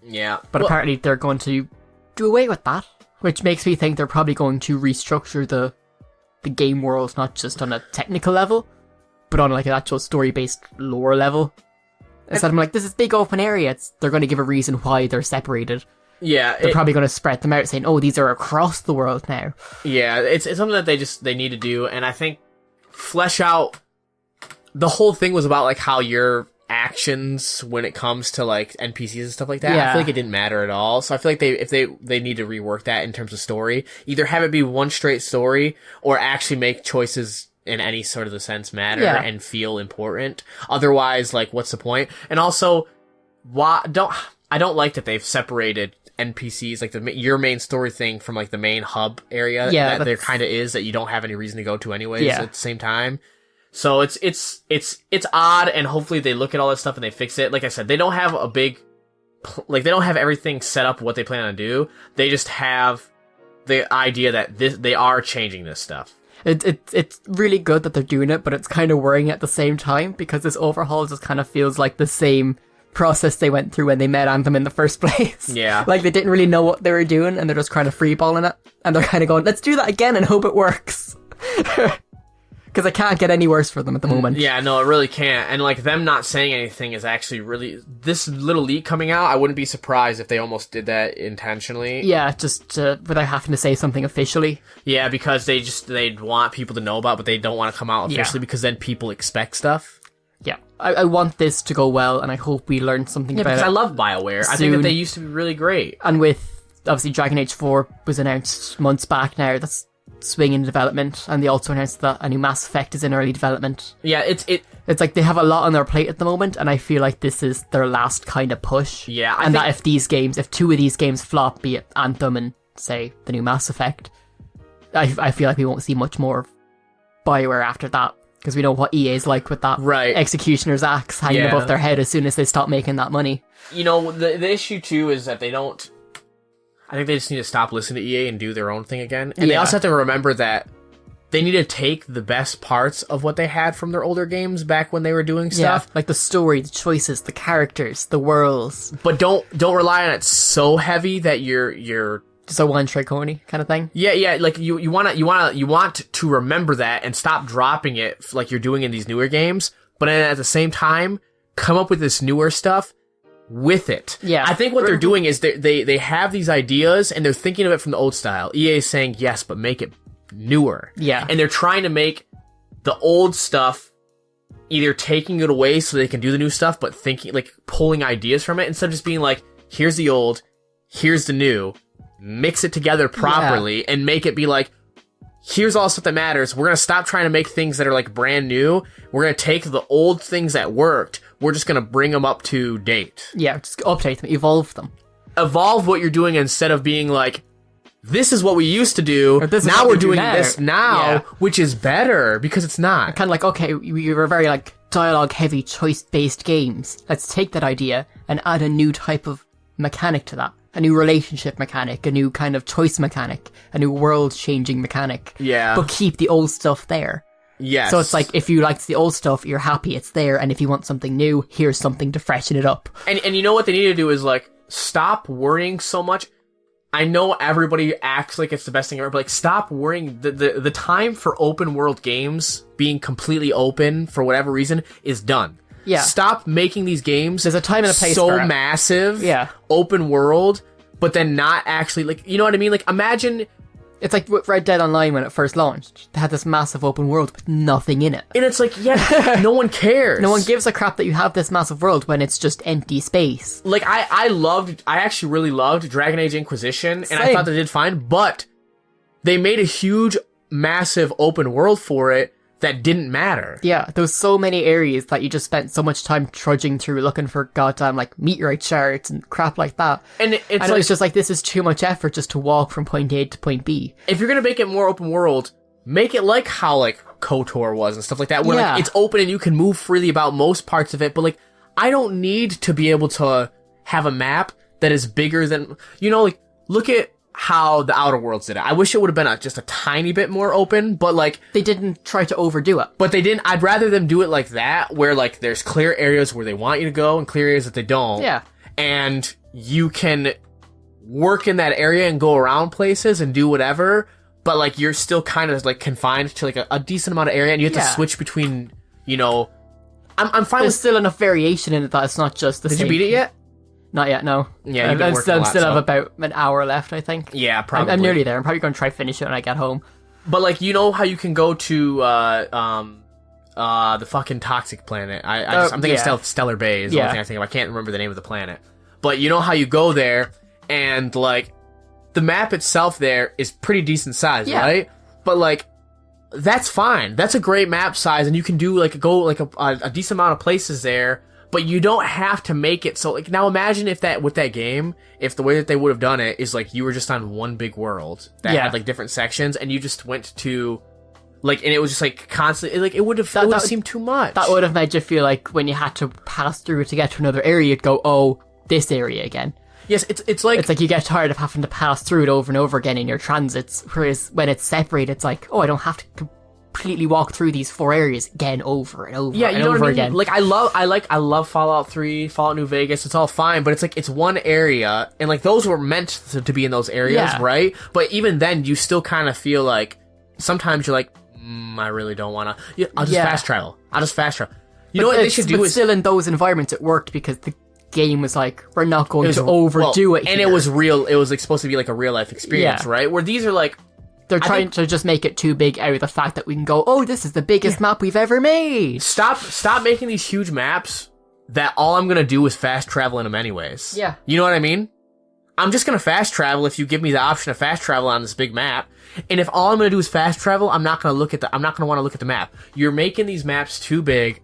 Yeah. But apparently they're going to do away with that, which makes me think they're probably going to restructure the game world, not just on a technical level, but on, like, an actual story-based lore level. Instead of, like, this is big open area, they're going to give a reason why they're separated. Yeah. They're probably going to spread them out, saying, oh, these are across the world now. Yeah, it's something that they need to do, and I think flesh out... The whole thing was about, like, how your actions when it comes to, like, NPCs and stuff like that, I feel like it didn't matter at all. So I feel like if they need to rework that in terms of story, either have it be one straight story, or actually make choices in any sort of the sense matter and feel important. Otherwise, like, what's the point? And also, I don't like that they've separated NPCs, like your main story thing, from, like, the main hub area that there kind of is, that you don't have any reason to go to anyways at the same time. So it's odd, and hopefully they look at all that stuff and they fix it. Like I said, they don't have they don't have everything set up what they plan on do. They just have the idea that they are changing this stuff. It's really good that they're doing it, but it's kind of worrying at the same time, because this overhaul just kind of feels like the same process they went through when they met Anthem in the first place. Yeah. Like, they didn't really know what they were doing, and they're just kind of freeballing it, and they're kind of going, let's do that again and hope it works. Because it can't get any worse for them at the moment. Yeah, no, it really can't. And, like, them not saying anything is actually really... This little leak coming out, I wouldn't be surprised if they almost did that intentionally. Yeah, just without having to say something officially. Yeah, because they'd want people to know about, but they don't want to come out officially, because then people expect stuff. Yeah, I want this to go well, and I hope we learn something about it. Yeah, because I love BioWare. Soon. I think that they used to be really great. And with, obviously, Dragon Age 4 was announced months back now. That's swinging development, and they also announced that a new Mass Effect is in early development. Yeah, it's like they have a lot on their plate at the moment, and I feel like this is their last kind of push. Yeah, and that if two of these games flop, be it Anthem and, say, the new Mass Effect, I feel like we won't see much more of BioWare after that, because we know what EA's like with that executioner's axe hanging above their head as soon as they stop making that money. You know, the issue too is that they don't... I think they just need to stop listening to EA and do their own thing again. And they also have to remember that they need to take the best parts of what they had from their older games back when they were doing stuff. Yeah, like the story, the choices, the characters, the worlds. But don't rely on it so heavy that you're just a one-trick pony kind of thing. Yeah, like you want to remember that and stop dropping it like you're doing in these newer games, but then at the same time come up with this newer stuff with it. Yeah. I think what they're doing is they have these ideas and they're thinking of it from the old style. EA is saying, yes, but make it newer. Yeah. And they're trying to make the old stuff, either taking it away so they can do the new stuff, but thinking, like, pulling ideas from it, instead of just being like, here's the old, here's the new, mix it together properly, and make it be like, here's all the stuff that matters. We're going to stop trying to make things that are, like, brand new. We're going to take the old things that worked. We're just going to bring them up to date. Yeah, just update them, evolve them. Evolve what you're doing instead of being like, this is what we used to do. Now we're doing this now, which is better, because it's not. Kind of like, okay, we were very, like, dialogue-heavy, choice-based games. Let's take that idea and add a new type of mechanic to that. A new relationship mechanic, a new kind of choice mechanic, a new world-changing mechanic. Yeah. But keep the old stuff there. Yes. So it's like, if you liked the old stuff, you're happy it's there, and if you want something new, here's something to freshen it up. And you know what they need to do is, like, stop worrying so much. I know everybody acts like it's the best thing ever, but, like, stop worrying. The time for open world games being completely open for whatever reason is done. Yeah. Stop making these games there's a time and a place so for it. Massive, open world, but then not actually, like, you know what I mean? Like, imagine It's like with Red Dead Online when it first launched. They had this massive open world with nothing in it. And it's like, yeah, no one cares. No one gives a crap that you have this massive world when it's just empty space. Like, I actually really loved Dragon Age Inquisition, and I thought they did fine, but they made a huge, massive open world for it that didn't matter. Yeah, there was so many areas that you just spent so much time trudging through looking for goddamn, like, meteorite shards and crap like that. And it was just like, this is too much effort just to walk from point A to point B. If you're gonna make it more open world, make it like how, like, KOTOR was and stuff like that, where, like, it's open and you can move freely about most parts of it, but, like, I don't need to be able to have a map that is bigger than, you know, like, look at how the Outer Worlds did it. I wish it would have been just a tiny bit more open, but like... They didn't try to overdo it. But they didn't. I'd rather them do it like that, where like there's clear areas where they want you to go and clear areas that they don't. Yeah. And you can work in that area and go around places and do whatever, but like you're still kind of like confined to like a decent amount of area, and you have to switch between, you know... I'm fine There's with... still enough variation in it that it's not just the same. Did you beat it yet? Not yet, no. Yeah, you've been working I a lot, still have about an hour left, I think. Yeah, probably. I'm nearly there. I'm probably going to try finish it when I get home. But like, you know how you can go to the fucking toxic planet. I'm thinking Stellar Bay is the only thing I think of. I can't remember the name of the planet. But you know how you go there and like the map itself there is pretty decent size, right? But like that's fine. That's a great map size, and you can do like a decent amount of places there. But you don't have to make it so, like, now imagine if that, with that game, if the way that they would have done it is, like, you were just on one big world that had, like, different sections, and you just went to, like, and it was just, like, constantly, like, it would have seemed too much. That would have made you feel like when you had to pass through to get to another area, you'd go, oh, this area again. Yes, it's like... It's like you get tired of having to pass through it over and over again in your transits, whereas when it's separated, it's like, oh, I don't have to completely walk through these 4 areas again over and over and over again. Like I love Fallout 3, Fallout New Vegas, it's all fine, but it's like it's one area, and like those were meant to be in those areas, right? But even then you still kind of feel like sometimes you're like, I really don't want to. I'll just fast travel. You know what they should do is still in those environments it worked because the game was like, we're not going to overdo it here. And it was real. It was like supposed to be like a real life experience, right? Where these are like, they're trying to just make it too big out of the fact that we can go, oh, this is the biggest map we've ever made. Stop making these huge maps that all I'm going to do is fast travel in them anyways. Yeah. You know what I mean? I'm just going to fast travel if you give me the option of fast travel on this big map. And if all I'm going to do is fast travel, I'm not going to want to look at the map. You're making these maps too big.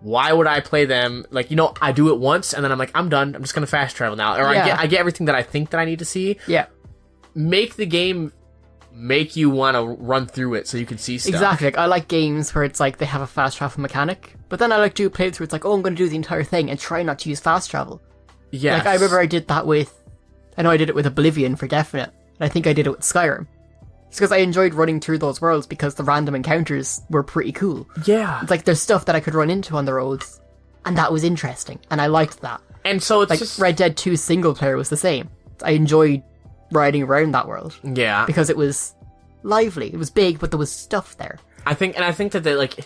Why would I play them? Like, you know, I do it once and then I'm like, I'm done. I'm just going to fast travel now. Or I get everything that I think that I need to see. Yeah. Make the game make you want to run through it so you can see stuff. Exactly. Like, I like games where it's like they have a fast travel mechanic, but then I like to do playthroughs where it's like, oh, I'm going to do the entire thing and try not to use fast travel. Yeah. Like, I remember I did that I know I did it with Oblivion for definite, and I think I did it with Skyrim. It's because I enjoyed running through those worlds because the random encounters were pretty cool. Yeah. It's like there's stuff that I could run into on the roads, and that was interesting, and I liked that. And so it's like just... Red Dead 2 single player was the same. I enjoyed riding around that world. Yeah. Because it was lively. It was big, but there was stuff there. I think that they like...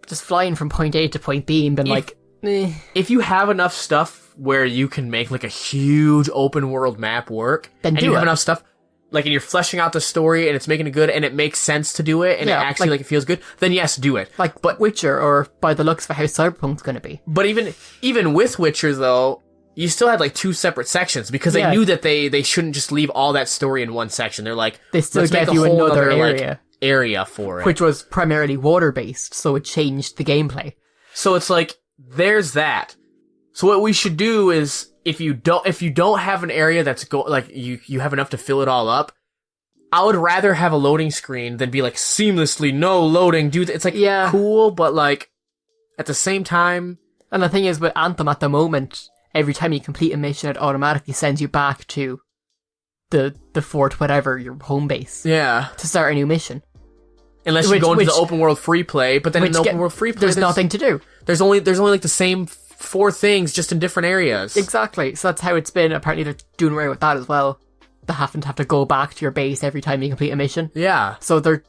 Just flying from point A to point B and been if you have enough stuff where you can make like a huge open world map work, then and you have enough stuff, like, and you're fleshing out the story and it's making it good and it makes sense to do it and it actually like it feels good, then yes, do it. Like, but Witcher, or by the looks of how Cyberpunk's gonna be. But even with Witcher though, you still had like 2 separate sections because they knew that they shouldn't just leave all that story in one section. They're like, they still gave you another area for it, which was primarily water based, so it changed the gameplay. So it's like, there's that. So what we should do is, if you don't have an area that's you have enough to fill it all up, I would rather have a loading screen than be like seamlessly no loading. Dude, it's like cool, but like at the same time. And the thing is, with Anthem at the moment, every time you complete a mission, it automatically sends you back to the fort, whatever, your home base. Yeah. To start a new mission. Unless you go into the open world free play, but then in the open world free play, there's nothing to do. There's only like the same 4 things just in different areas. Exactly. So that's how it's been. Apparently they're doing away with that as well. They happen to have to go back to your base every time you complete a mission. Yeah. So they're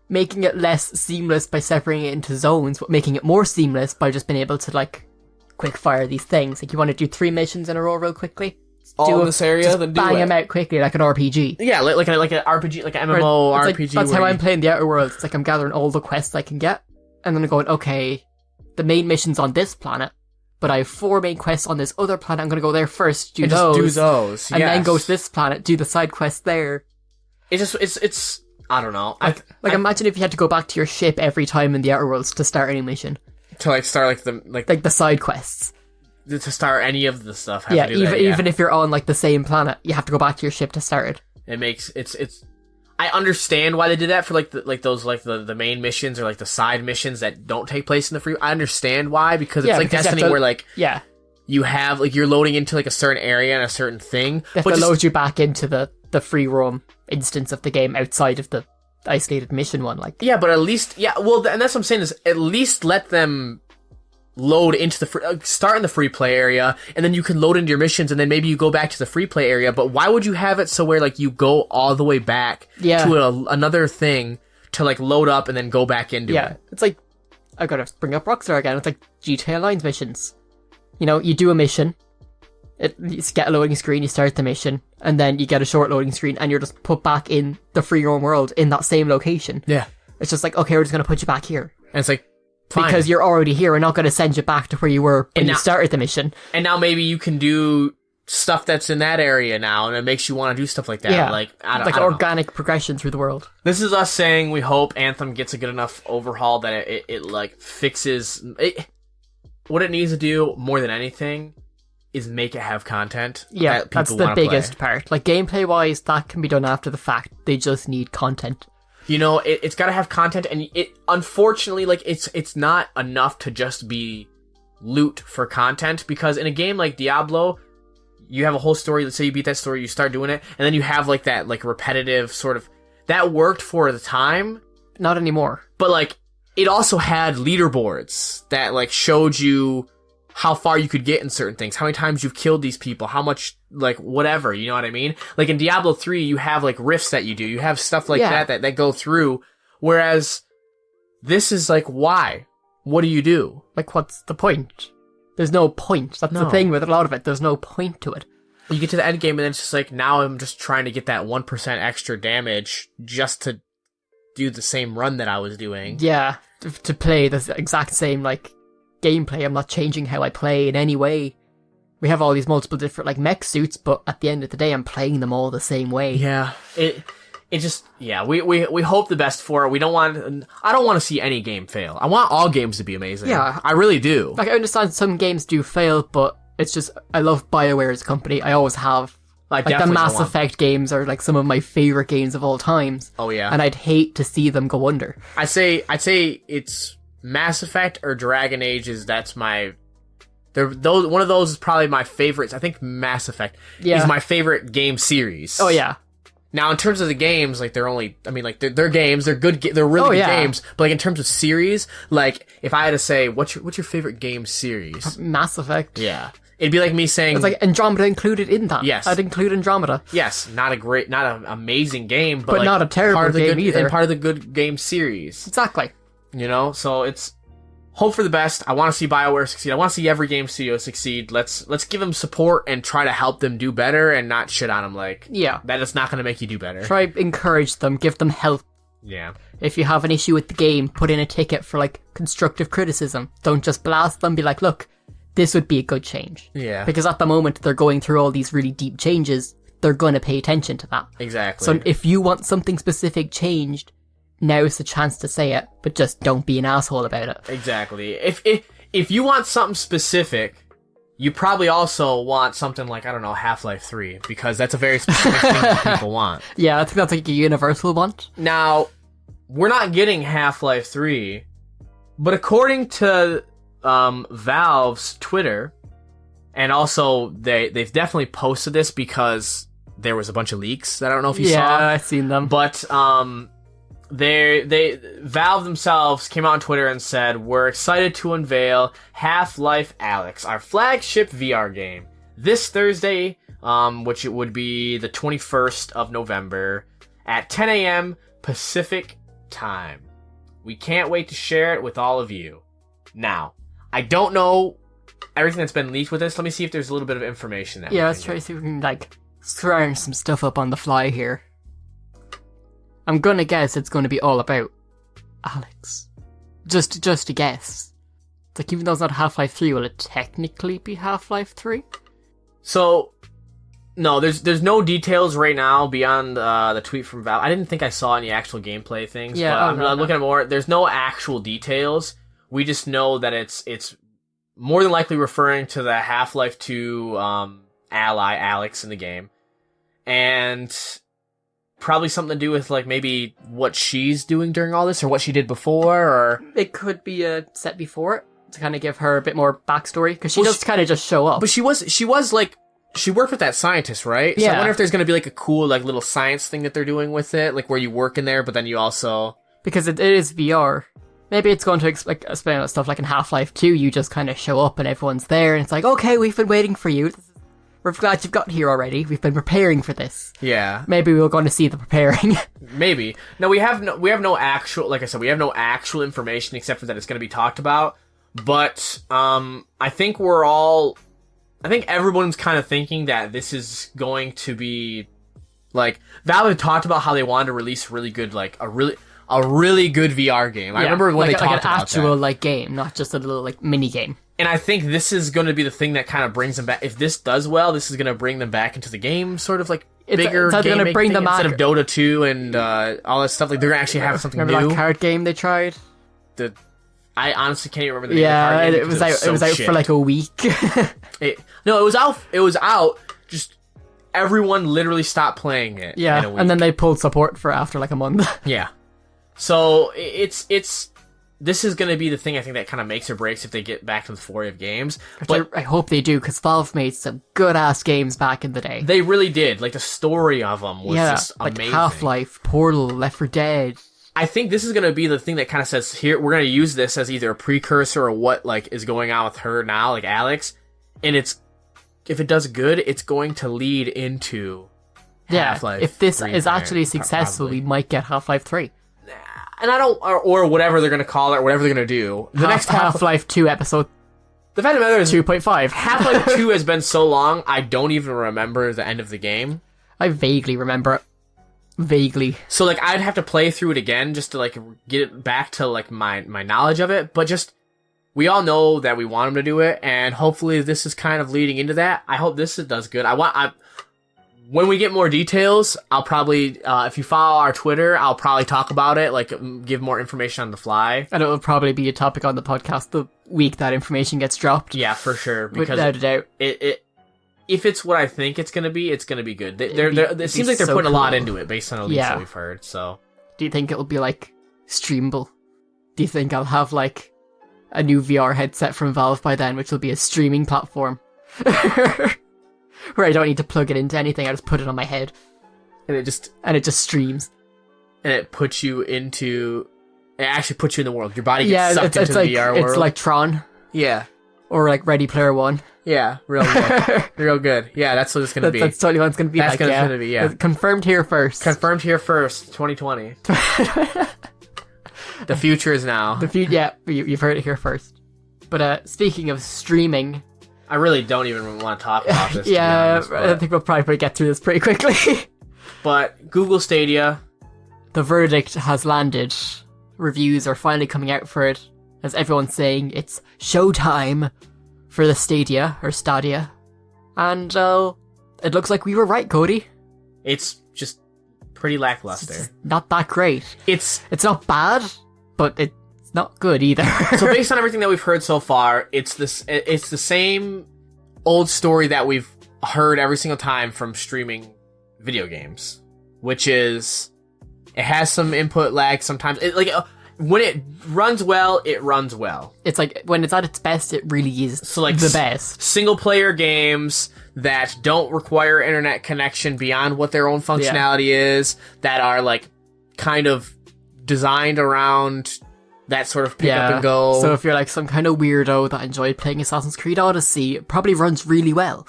making it less seamless by separating it into zones, but making it more seamless by just being able to like quick fire these things. Like, you want to do 3 missions in a row real quickly? all in this area, just then do bang it. them out quickly like an RPG. Yeah, like an RPG, like an MMO Right, RPG. that's how I'm playing the Outer Worlds. It's like I'm gathering all the quests I can get, and then I'm going, okay, the main mission's on this planet, but I have 4 main quests on this other planet. I'm going to go there first, do those, and then go to this planet, do the side quests there. It's I don't know. Imagine if you had to go back to your ship every time in the Outer Worlds to start any mission. To start like the side quests. To start any of the stuff. Even if you're on like the same planet, you have to go back to your ship to start it. It makes it's. I understand why they did that for the main missions or like the side missions that don't take place in the free. I understand why, because it's like Destiny where you have like you're loading into like a certain area and a certain thing. They have to load you back into the free roam instance of the game outside of the isolated mission one. Like but at least and that's what I'm saying is at least let them load into the start in the free play area, and then you can load into your missions, and then maybe you go back to the free play area. But why would you have it so where like you go all the way back to another thing to like load up and then go back into it? It's like I gotta bring up Rockstar again. It's like GTA Online missions. You know, you do a mission, you get a loading screen, you start the mission, and then you get a short loading screen, and you're just put back in the free roam world in that same location. Yeah, it's just like, okay, we're just gonna put you back here, and it's like. Fine. Because you're already here, we're not going to send you back to where you were when you started the mission. And now maybe you can do stuff that's in that area now, and it makes you want to do stuff like that. Yeah, like organic progression through the world. This is us saying we hope Anthem gets a good enough overhaul that it like fixes it. What it needs to do more than anything is make it have content. Yeah, that's the biggest part. Like gameplay wise, that can be done after the fact. They just need content. You know, it's got to have content, and it unfortunately, like it's not enough to just be loot for content, because in a game like Diablo, you have a whole story. Let's say you beat that story, you start doing it, and then you have like that like repetitive sort of that worked for the time. Not anymore. But like it also had leaderboards that like showed you how far you could get in certain things, how many times you've killed these people, how much, like, whatever, you know what I mean? Like, in Diablo 3, you have, like, rifts that you do, you have stuff like that go through, whereas this is, like, why? What do you do? Like, what's the point? There's no point. That's the thing with a lot of it, there's no point to it. You get to the end game, and then it's just like, now I'm just trying to get that 1% extra damage just to do the same run that I was doing. Yeah, to play the exact same, like, gameplay. I'm not changing how I play in any way. We have all these multiple different like mech suits, but at the end of the day I'm playing them all the same way. Yeah. It just we hope the best for it. I don't want to see any game fail. I want all games to be amazing. Yeah. I really do. Like I understand some games do fail, but it's just I love BioWare as a company. I always have. Like the Mass Effect games are like some of my favorite games of all times. Oh yeah. And I'd hate to see them go under. I'd say it's Mass Effect or Dragon Age that's my... one of those is probably my favorites. I think Mass Effect is my favorite game series. Oh, yeah. Now, in terms of the games, like, they're only... I mean, like, they're games. They're good... They're really good games. But, like, in terms of series, like, if I had to say, what's your favorite game series? Mass Effect. Yeah. It'd be like me saying... It's like Andromeda included in that. Yes. I'd include Andromeda. Yes. Not an amazing game, but like, not a terrible game either. And part of the good game series. Exactly. You know, so it's hope for the best. I want to see BioWare succeed. I want to see every game studio succeed. Let's give them support and try to help them do better and not shit on them. Like, that is not going to make you do better. Try encourage them, give them help. Yeah. If you have an issue with the game, put in a ticket for like constructive criticism. Don't just blast them. Be like, look, this would be a good change. Yeah. Because at the moment they're going through all these really deep changes. They're going to pay attention to that. Exactly. So if you want something specific changed, now is the chance to say it, but just don't be an asshole about it. Exactly. If you want something specific, you probably also want something like, I don't know, Half-Life 3, because that's a very specific thing that people want. Yeah, I think that's like a universal want. Now, we're not getting Half-Life 3, but according to Valve's Twitter, and also they've definitely posted this because there was a bunch of leaks that I don't know if you saw. Yeah, I've seen them. But Valve themselves came out on Twitter and said, we're excited to unveil Half-Life Alyx, our flagship VR game, this Thursday, which it would be the 21st of November at 10 a.m. Pacific time. We can't wait to share it with all of you. Now, I don't know everything that's been leaked with this, let me see if there's a little bit of information. That let's try to see if we can, like, scrounge some stuff up on the fly here. I'm gonna guess it's gonna be all about Alyx. Just a guess. It's like, even though it's not Half-Life 3, will it technically be Half-Life 3? So, no, there's no details right now beyond the tweet from Valve. I didn't think I saw any actual gameplay things, but I'm looking at more. There's no actual details. We just know that it's more than likely referring to the Half-Life 2 ally, Alyx, in the game. And probably something to do with, like, maybe what she's doing during all this, or what she did before, or... It could be a set before it, to kind of give her a bit more backstory, because she does kind of just show up. But she was, like... She worked with that scientist, right? Yeah. So I wonder if there's going to be, like, a cool, like, little science thing that they're doing with it, like, where you work in there, but then you also... Because it is VR. Maybe it's going to explain stuff like in Half-Life 2, you just kind of show up and everyone's there, and it's like, okay, we've been waiting for you. We're glad you've got here already. We've been preparing for this. Yeah. Maybe we're going to see the preparing. Maybe. No, we have no actual, like I said, we have no actual information except for that it's going to be talked about. But, I think everyone's kind of thinking that this is going to be, like, Valve had talked about how they wanted to release really good, like, a really good VR game. I remember when they talked about that. Like an actual, like, game, not just a little, like, mini game. And I think this is going to be the thing that kind of brings them back. If this does well, this is going to bring them back into the game, sort of like bigger game going to bring them instead of Dota 2 and all that stuff. Like, they're going to actually have something remember new. Remember that card game they tried? I honestly can't even remember the name of the card game. It was out for like a week. It was out. Just everyone literally stopped playing it. Yeah, in a week. and then they pulled support for after like a month. Yeah. So this is going to be the thing I think that kind of makes or breaks if they get back to the foray of games. But I hope they do, because Valve made some good-ass games back in the day. They really did. Like, the story of them was just amazing. Like Half-Life, Portal, Left 4 Dead. I think this is going to be the thing that kind of says, here, we're going to use this as either a precursor or what, like, is going on with her now, like Alyx. And if it does good, it's going to lead into Half-Life. If this is actually successful, we might get Half-Life 3. And I don't, or whatever they're going to call it, or whatever they're going to do. The next Half-Life 2 episode. The fact of the matter is 2.5. Half-Life 2 has been so long, I don't even remember the end of the game. I vaguely remember it. Vaguely. So, like, I'd have to play through it again just to, like, get it back to, like, my knowledge of it. But just, we all know that we want them to do it, and hopefully this is kind of leading into that. I hope this does good. When we get more details, I'll probably, if you follow our Twitter, I'll probably talk about it, like, give more information on the fly. And it will probably be a topic on the podcast the week that information gets dropped. Yeah, for sure. Because without a doubt. If it's what I think it's going to be good. It seems like they're putting a lot into it based on the leaks that we've heard, so. Do you think it'll be, like, streamable? Do you think I'll have, like, a new VR headset from Valve by then, which will be a streaming platform? Where I don't need to plug it into anything, I just put it on my head. And it just streams. And it actually puts you in the world. Your body gets sucked into the VR world. It's like Tron. Yeah. Or like Ready Player One. Yeah, real good. Real good. Yeah, that's what it's going to be. That's totally what it's going to be. That's what it's going to be, yeah. Confirmed here first. 2020. The future is now. You've heard it here first. But speaking of streaming... I really don't even want to talk about this. I think we'll probably get through this pretty quickly. But Google Stadia. The verdict has landed. Reviews are finally coming out for it. As everyone's saying, it's showtime for the Stadia, or Stadia. And, it looks like we were right, Cody. It's just pretty lackluster. It's not that great. It's not bad, but it's not good either. So based on everything that we've heard so far, it's the same old story that we've heard every single time from streaming video games, which is it has some input lag sometimes. When it runs well, it runs well. It's like when it's at its best, it really is the best. Single player games that don't require internet connection beyond what their own functionality is, that are like kind of designed around that sort of pick up and go. So if you're like some kind of weirdo that enjoyed playing Assassin's Creed Odyssey, it probably runs really well.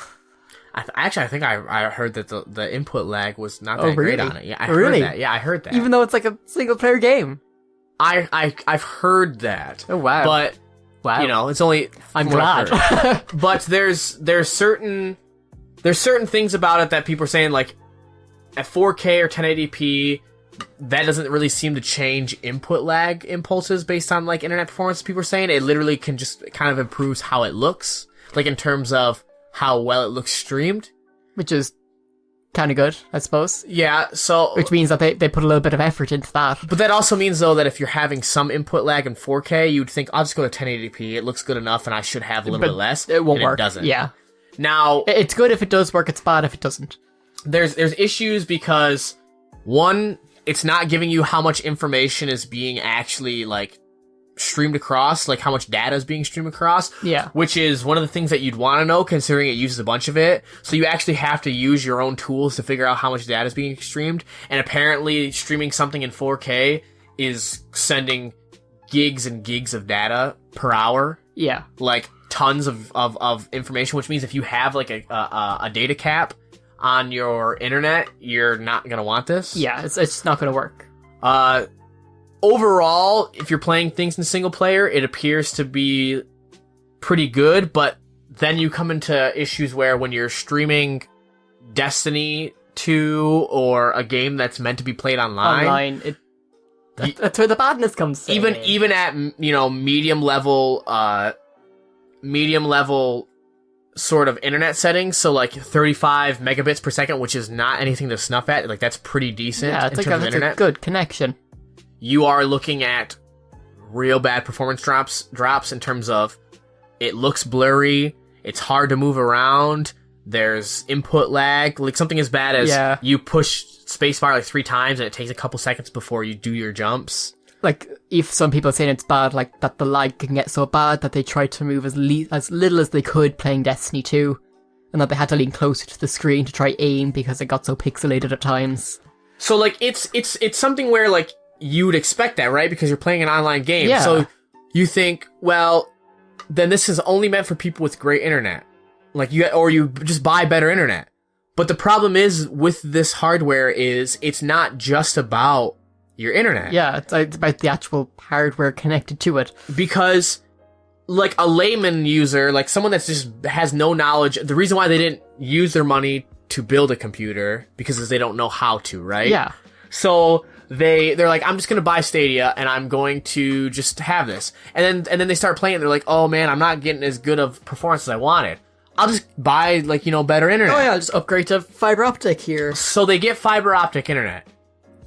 I think I heard that the input lag was not that great on it. Yeah, I heard that. Yeah, I heard that. Even though it's like a single player game. I've heard that. Oh wow! But Wow. You know, it's only. I'm glad. But there's certain things about it that people are saying, like, at 4K or 1080p, that doesn't really seem to change input lag impulses based on, like, internet performance. People are saying it literally can just kind of improves how it looks, like, in terms of how well it looks streamed. Which is kind of good, I suppose. Yeah, so... Which means that they put a little bit of effort into that. But that also means, though, that if you're having some input lag in 4K, you'd think, I'll just go to 1080p, it looks good enough, and I should have a little bit less. It won't work. It doesn't. Yeah. Now... It's good if it does work, it's bad if it doesn't. There's issues because, one, it's not giving you how much information is being actually, like, streamed across, like how much data is being streamed across. Yeah. Which is one of the things that you'd want to know, considering it uses a bunch of it. So you actually have to use your own tools to figure out how much data is being streamed. And apparently streaming something in 4K is sending gigs and gigs of data per hour. Yeah. Like tons of information, which means if you have like a data cap on your internet, you're not going to want this. Yeah, it's not going to work. Overall, if you're playing things in single player, it appears to be pretty good, but then you come into issues where when you're streaming Destiny 2 or a game that's meant to be played online, that's where the badness comes in. Even at, you know, medium level sort of internet settings, so like 35 megabits per second, which is not anything to snuff at. Like that's pretty decent. Yeah, in terms of internet. A good connection. You are looking at real bad performance drops in terms of it looks blurry, it's hard to move around, there's input lag, like something as bad as you push spacebar like 3 times and it takes a couple seconds before you do your jumps. Like, if some people are saying it's bad, like, that the lag can get so bad that they tried to move as little as they could playing Destiny 2, and that they had to lean closer to the screen to try aim because it got so pixelated at times. So, like, it's something where, like, you would expect that, right? Because you're playing an online game. Yeah. So you think, well, then this is only meant for people with great internet. Like you just buy better internet. But the problem is with this hardware is it's not just about your internet. Yeah, it's about the actual hardware connected to it. Because like a layman user, like someone that just has no knowledge, the reason why they didn't use their money to build a computer because they don't know how to, right? Yeah. So they're like, I'm just gonna buy Stadia and I'm going to just have this. And then they start playing, they're like, oh man, I'm not getting as good of performance as I wanted. I'll just buy, like, you know, better internet. Oh yeah, I'll just upgrade to fiber optic here. So they get fiber optic internet.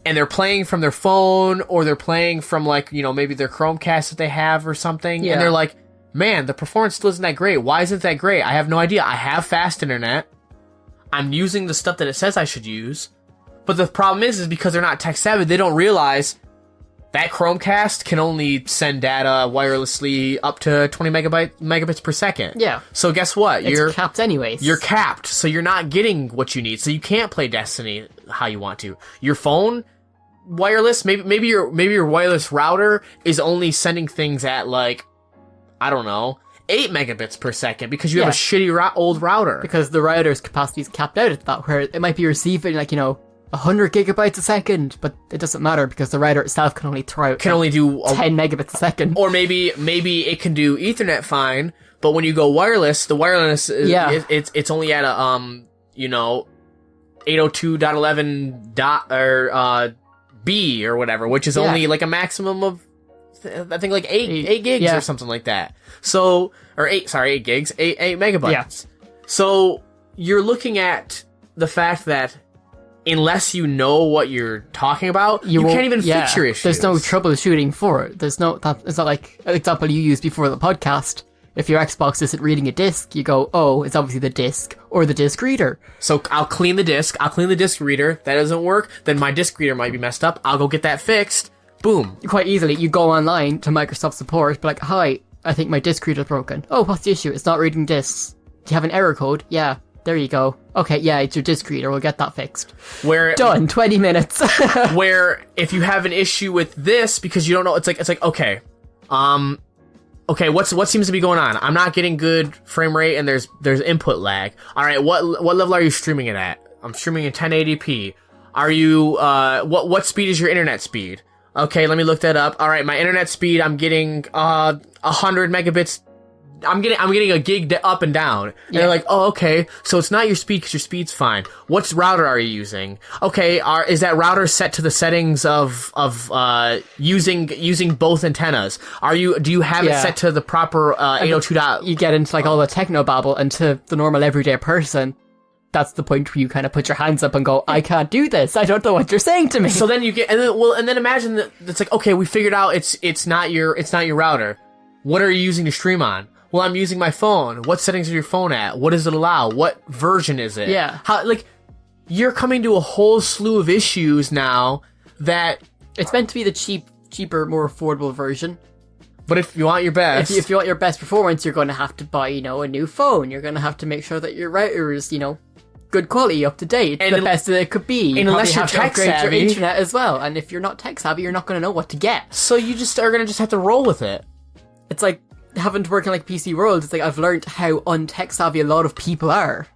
And they're playing from their phone, or they're playing from, like, you know, maybe their Chromecast that they have or something. Yeah. And they're like, man, the performance still isn't that great. Why isn't that great? I have no idea. I have fast internet. I'm using the stuff that it says I should use. But the problem is because they're not tech savvy, they don't realize that Chromecast can only send data wirelessly up to 20 megabits per second. Yeah. So guess what? You're capped anyways. You're capped, so you're not getting what you need. So you can't play Destiny how you want to. Your phone, wireless, maybe your wireless router is only sending things at, like, I don't know, 8 megabits per second because you have a shitty old router. Because the router's capacity is capped out at that, where it might be receiving, like, you know, 100 gigabytes a second, but it doesn't matter because the router itself can only throw out only do 10 megabits a second. Or maybe it can do Ethernet fine, but when you go wireless, the wireless is, it's only at a you know, 802.11 B or whatever, which is only like a maximum of I think like 8 gigs or something like that. So, or 8 gigs, 8 megabytes. Yeah. So you're looking at the fact that unless you know what you're talking about, you can't even fix your issues. There's no troubleshooting for it. It's not like an example you used before the podcast. If your Xbox isn't reading a disc, you go, oh, it's obviously the disc or the disc reader. So I'll clean the disc. I'll clean the disc reader. That doesn't work. Then my disc reader might be messed up. I'll go get that fixed. Boom. Quite easily, you go online to Microsoft support, be like, hi, I think my disc reader's broken. Oh, what's the issue? It's not reading discs. Do you have an error code? Yeah. There you go. Okay, yeah, it's your disc reader. We'll get that fixed. Done. 20 minutes. Where if you have an issue with this because you don't know, it's like okay, what seems to be going on? I'm not getting good frame rate and there's input lag. All right, what level are you streaming it at? I'm streaming in 1080p. Are you what speed is your internet speed? Okay, let me look that up. All right, my internet speed, I'm getting 100 megabits. I'm getting a gig up and down. And they're like, oh, okay, so it's not your speed because your speed's fine. What router are you using? Okay, is that router set to the settings of using both antennas? Do you have it set to the proper 802. You get into like all the techno babble, and to the normal everyday person, that's the point where you kind of put your hands up and go, I can't do this. I don't know what you're saying to me. So then you get, and then imagine that it's like, okay, we figured out it's not your router. What are you using to stream on? Well, I'm using my phone. What settings are your phone at? What does it allow? What version is it? Yeah. You're coming to a whole slew of issues now that... It's meant to be the cheaper, more affordable version. But if you want your best... If you want your best performance, you're going to have to buy, a new phone. You're going to have to make sure that your router is, good quality, up to date, and the best that it could be. And unless you're tech savvy... your internet as well. And if you're not tech savvy, you're not going to know what to get. So you just are going to have to roll with it. It's like... having to work in like PC World, it's like I've learned how untech savvy a lot of people are.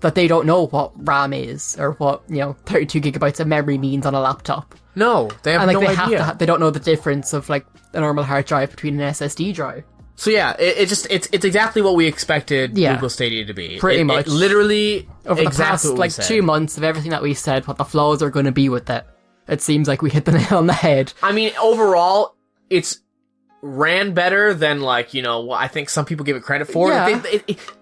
That they don't know what RAM is, or what, 32 gigabytes of memory means on a laptop. No, they have no idea. They don't know the difference of like a normal hard drive between an SSD drive. So yeah, it's exactly what we expected Google Stadia to be. Pretty much. It literally, over the past 2 months of everything that we said, what the flaws are going to be with it. It seems like we hit the nail on the head. I mean, overall, it's ran better than what I think some people give it credit for. Yeah.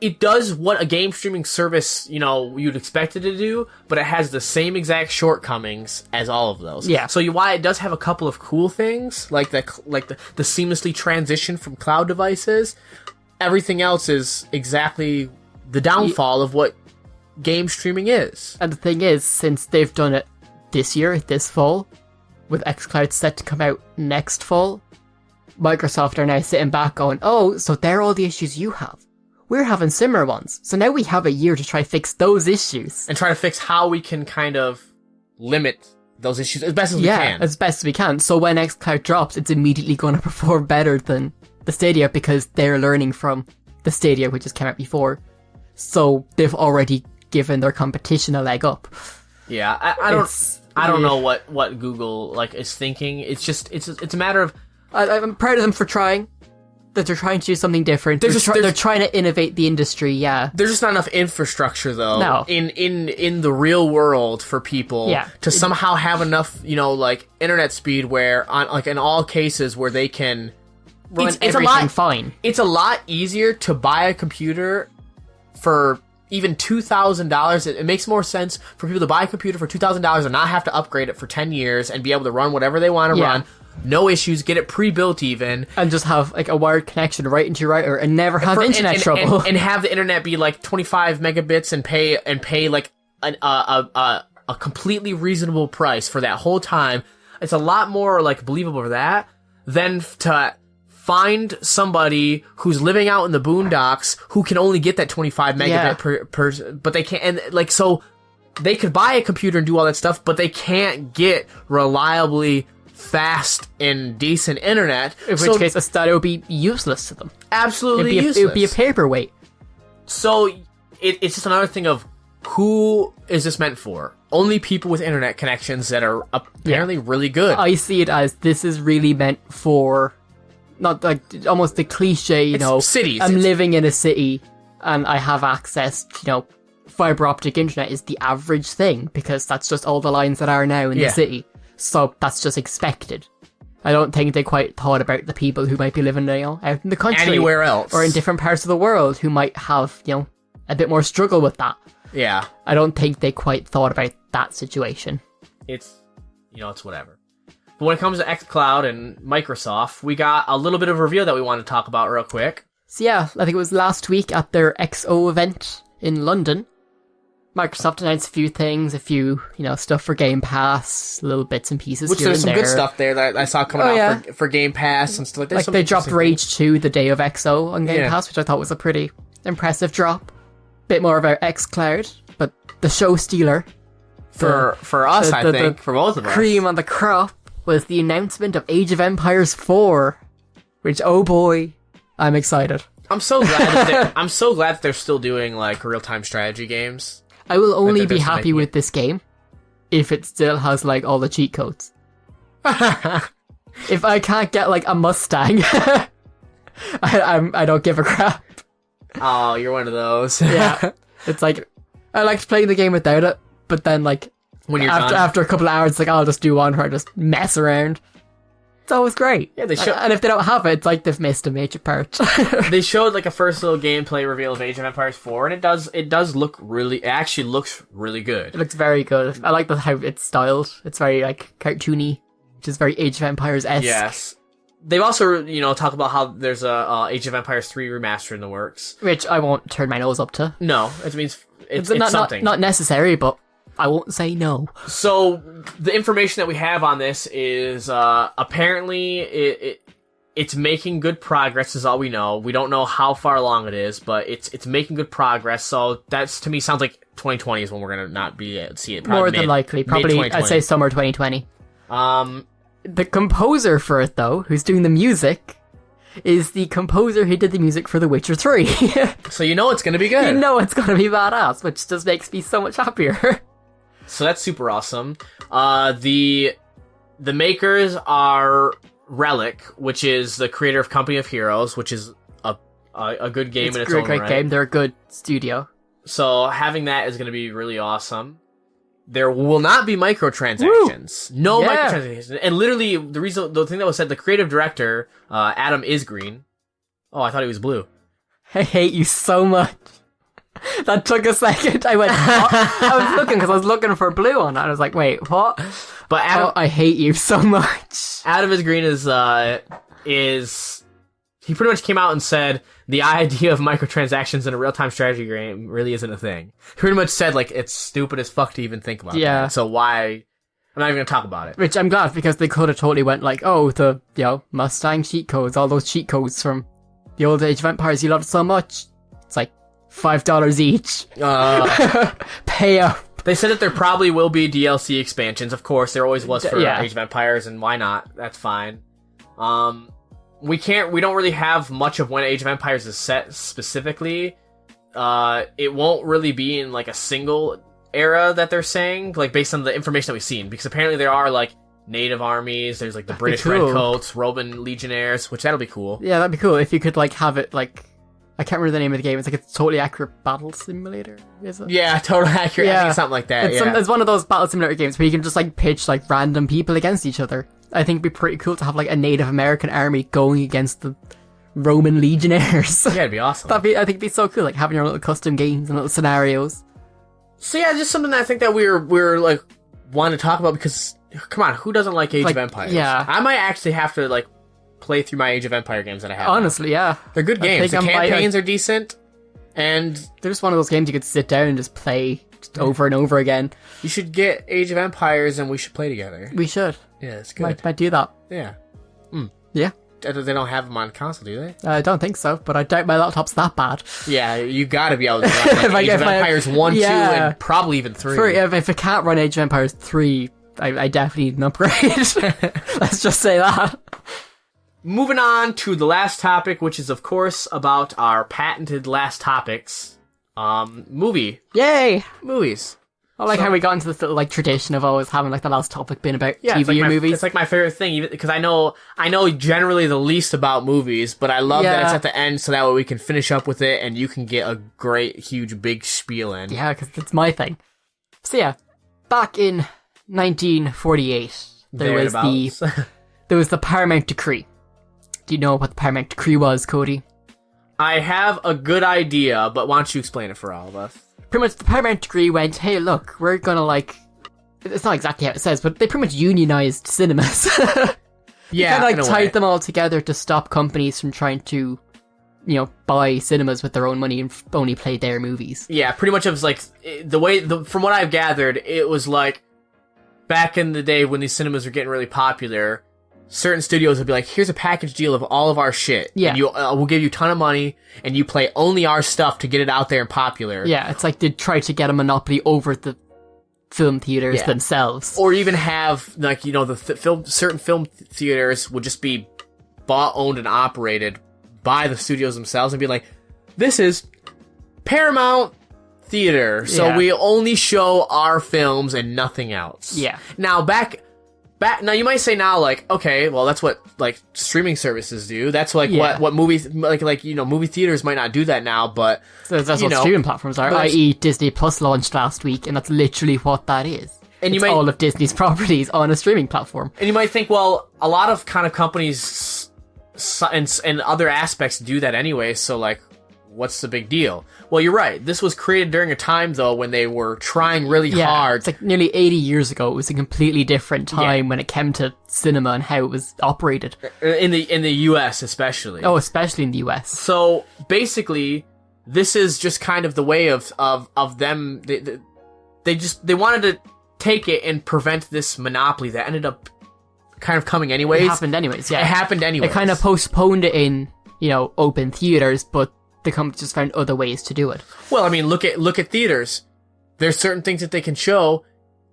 It does what a game streaming service, you'd expect it to do, but it has the same exact shortcomings as all of those. Yeah. So while it does have a couple of cool things, like the seamlessly transition from cloud devices, everything else is exactly the downfall of what game streaming is. And the thing is, since they've done it this year, this fall, with xCloud set to come out next fall, Microsoft are now sitting back going, oh, so they're all the issues you have. We're having similar ones. So now we have a year to try to fix those issues. And try to fix how we can kind of limit those issues as best as we can. Yeah, as best as we can. So when xCloud drops, it's immediately going to perform better than the Stadia because they're learning from the Stadia, which has come out before. So they've already given their competition a leg up. Yeah, I don't know what Google is thinking. It's just it's a matter of... I'm proud of them for trying. That they're trying to do something different. They're trying to innovate the industry, yeah. There's just not enough infrastructure, though, no. in the real world for people to somehow have enough, internet speed where, in all cases, where they can... run everything fine. It's a lot easier to buy a computer for even $2,000. It makes more sense for people to buy a computer for $2,000 and not have to upgrade it for 10 years and be able to run whatever they want to run. No issues, get it pre-built even. And just have a wired connection right into your router and never have internet trouble. And have the internet be 25 megabits and pay a completely reasonable price for that whole time. It's a lot more believable for that than to find somebody who's living out in the boondocks who can only get that 25 megabit per but they can't, and so they could buy a computer and do all that stuff, but they can't get reliably fast and decent internet. In which case a Stadia would be useless to them. Absolutely useless. It would be a paperweight. So it's just another thing of who is this meant for? Only people with internet connections that are apparently really good. I see it as this is really meant for not almost the cliche, cities. I'm living in a city and I have access to, fiber optic internet is the average thing because that's just all the lines that are now in the city. So that's just expected. I don't think they quite thought about the people who might be living, out in the country. Anywhere else. Or in different parts of the world who might have, a bit more struggle with that. Yeah. I don't think they quite thought about that situation. It's, it's whatever. But when it comes to xCloud and Microsoft, we got a little bit of a review that we want to talk about real quick. So yeah, I think it was last week at their XO event in London. Microsoft announced a few things, stuff for Game Pass, little bits and pieces. Which there's some good stuff there that I saw coming out for Game Pass and stuff like that. They dropped Rage 2 the day of XO on Game Pass, which I thought was a pretty impressive drop. Bit more about xCloud, but the show stealer. For us, I think, for both of us. Cream on the crop was the announcement of Age of Empires 4, which, oh boy, I'm excited. I'm so glad that they're still doing real-time strategy games. I will only be happy with this game if it still has all the cheat codes. If I can't get like a Mustang, I don't give a crap. Oh, you're one of those. Yeah, it's like I liked playing the game without it, but then like When you're after a couple of hours, it's like I'll just do one where I just mess around. It's always great. Yeah, and if they don't have it, it's like they've missed a major part. They showed like a first little gameplay reveal of Age of Empires 4, and it does look it actually looks really good. It looks very good. I like how it's styled. It's very like cartoony, which is very Age of Empires-esque. Yes. They've also, talked about how there's a Age of Empires 3 remaster in the works. Which I won't turn my nose up to. No, it means it's something. Not necessary, but I won't say no. So, the information that we have on this is, apparently it's making good progress is all we know. We don't know how far along it is, but it's making good progress, so that's, to me, sounds like 2020 is when we're gonna not be able to see it. More than likely. Probably, I'd say summer 2020. The composer for it, though, who's doing the music, is the composer who did the music for The Witcher 3. So you know it's gonna be good. You know it's gonna be badass, which just makes me so much happier. So that's super awesome. The makers are Relic, which is the creator of Company of Heroes, which is a good game in its own right. It's a great game. They're a good studio. So having that is going to be really awesome. There will not be microtransactions. Woo! No microtransactions. And literally, the thing that was said, the creative director, Adam is green. Oh, I thought he was blue. I hate you so much. That took a second. I went, I was looking because I was looking for blue on it. I was like, wait, what? But Adam, I hate you so much. Adam is green is he pretty much came out and said the idea of microtransactions in a real-time strategy game really isn't a thing. He pretty much said, like, it's stupid as fuck to even think about that. So why... I'm not even going to talk about it. Which I'm glad, because they could have totally went like, oh, the, Mustang cheat codes, all those cheat codes from the old Age of Empires you loved so much. It's like $5 each. Pay up. They said that there probably will be DLC expansions. Of course, there always was for Age of Empires, and why not? That's fine. We don't really have much of when Age of Empires is set specifically. It won't really be in like a single era that they're saying, like based on the information that we've seen, because apparently there are like native armies, there's like the British Redcoats, Roman legionnaires, which that'll be cool. Yeah, that'd be cool if you could like have it like, I can't remember the name of the game. It's like a totally accurate battle simulator, is it? Yeah, totally accurate. Yeah. I think it's something like that. It's one of those battle simulator games where you can just like pitch like random people against each other. I think it'd be pretty cool to have like a Native American army going against the Roman legionnaires. Yeah, it'd be awesome. I think it'd be so cool, like having your little custom games and little scenarios. So yeah, just something that I think that we're like wanting to talk about, because come on, who doesn't like Age of Empires? Yeah, I might actually have to like play through my Age of Empire games that I have. Honestly, yeah, they're good games. The campaigns are decent, and they're just one of those games you could sit down and just play over and over again. You should get Age of Empires and we should play together. We should. Yeah, it's good. Might do that. Yeah. Yeah. They don't have them on console, do they? I don't think so, but I doubt my laptop's that bad. Yeah, you gotta be able to run Age of Empires 1, 2, and probably even 3. If I can't run Age of Empires 3, I definitely need an upgrade. Let's just say that. Moving on to the last topic, which is, of course, about our patented last topics. Movie. Yay! Movies. I like how we got into this little like tradition of always having like the last topic being about TV and movies. It's like my favorite thing, because I know generally the least about movies, but I love that it's at the end, so that way we can finish up with it and you can get a great, huge, big spiel in. Yeah, because it's my thing. So yeah, back in 1948, there was the Paramount Decree. Do you know what the Paramount Decree was, Cody? I have a good idea, but why don't you explain it for all of us? Pretty much the Paramount Decree went, hey look, we're gonna like, it's not exactly how it says, but they pretty much unionized cinemas. Yeah, kind of like tied them all together to stop companies from trying to, buy cinemas with their own money and only play their movies. Yeah, pretty much it was like, from what I've gathered, it was like, back in the day when these cinemas were getting really popular, certain studios would be like, here's a package deal of all of our shit. Yeah. And we'll give you a ton of money, and you play only our stuff to get it out there and popular. Yeah, it's like they try to get a monopoly over the film theaters themselves. Or even have, like, certain film theaters would just be bought, owned, and operated by the studios themselves, and be like, this is Paramount Theater, so we only show our films and nothing else. Yeah. Now, back Now you might say now, like, okay, well, that's what like streaming services do. That's like what movies like movie theaters might not do that now, but so that's what streaming platforms are. I.e., Disney Plus launched last week, and that's literally what that is. And it's all of Disney's properties on a streaming platform. And you might think, well, a lot of kind of companies and other aspects do that anyway. So like, what's the big deal? Well, you're right. This was created during a time, though, when they were trying really hard. It's like nearly 80 years ago. It was a completely different time when it came to cinema and how it was operated. In the US, especially. Oh, especially in the US. So, basically, this is just kind of the way of them. They wanted to take it and prevent this monopoly that ended up kind of coming anyways. It happened anyways, yeah. It happened anyways. It kind of postponed it in, open theaters, but the company just found other ways to do it. Well, I mean, look at theaters. There's certain things that they can show,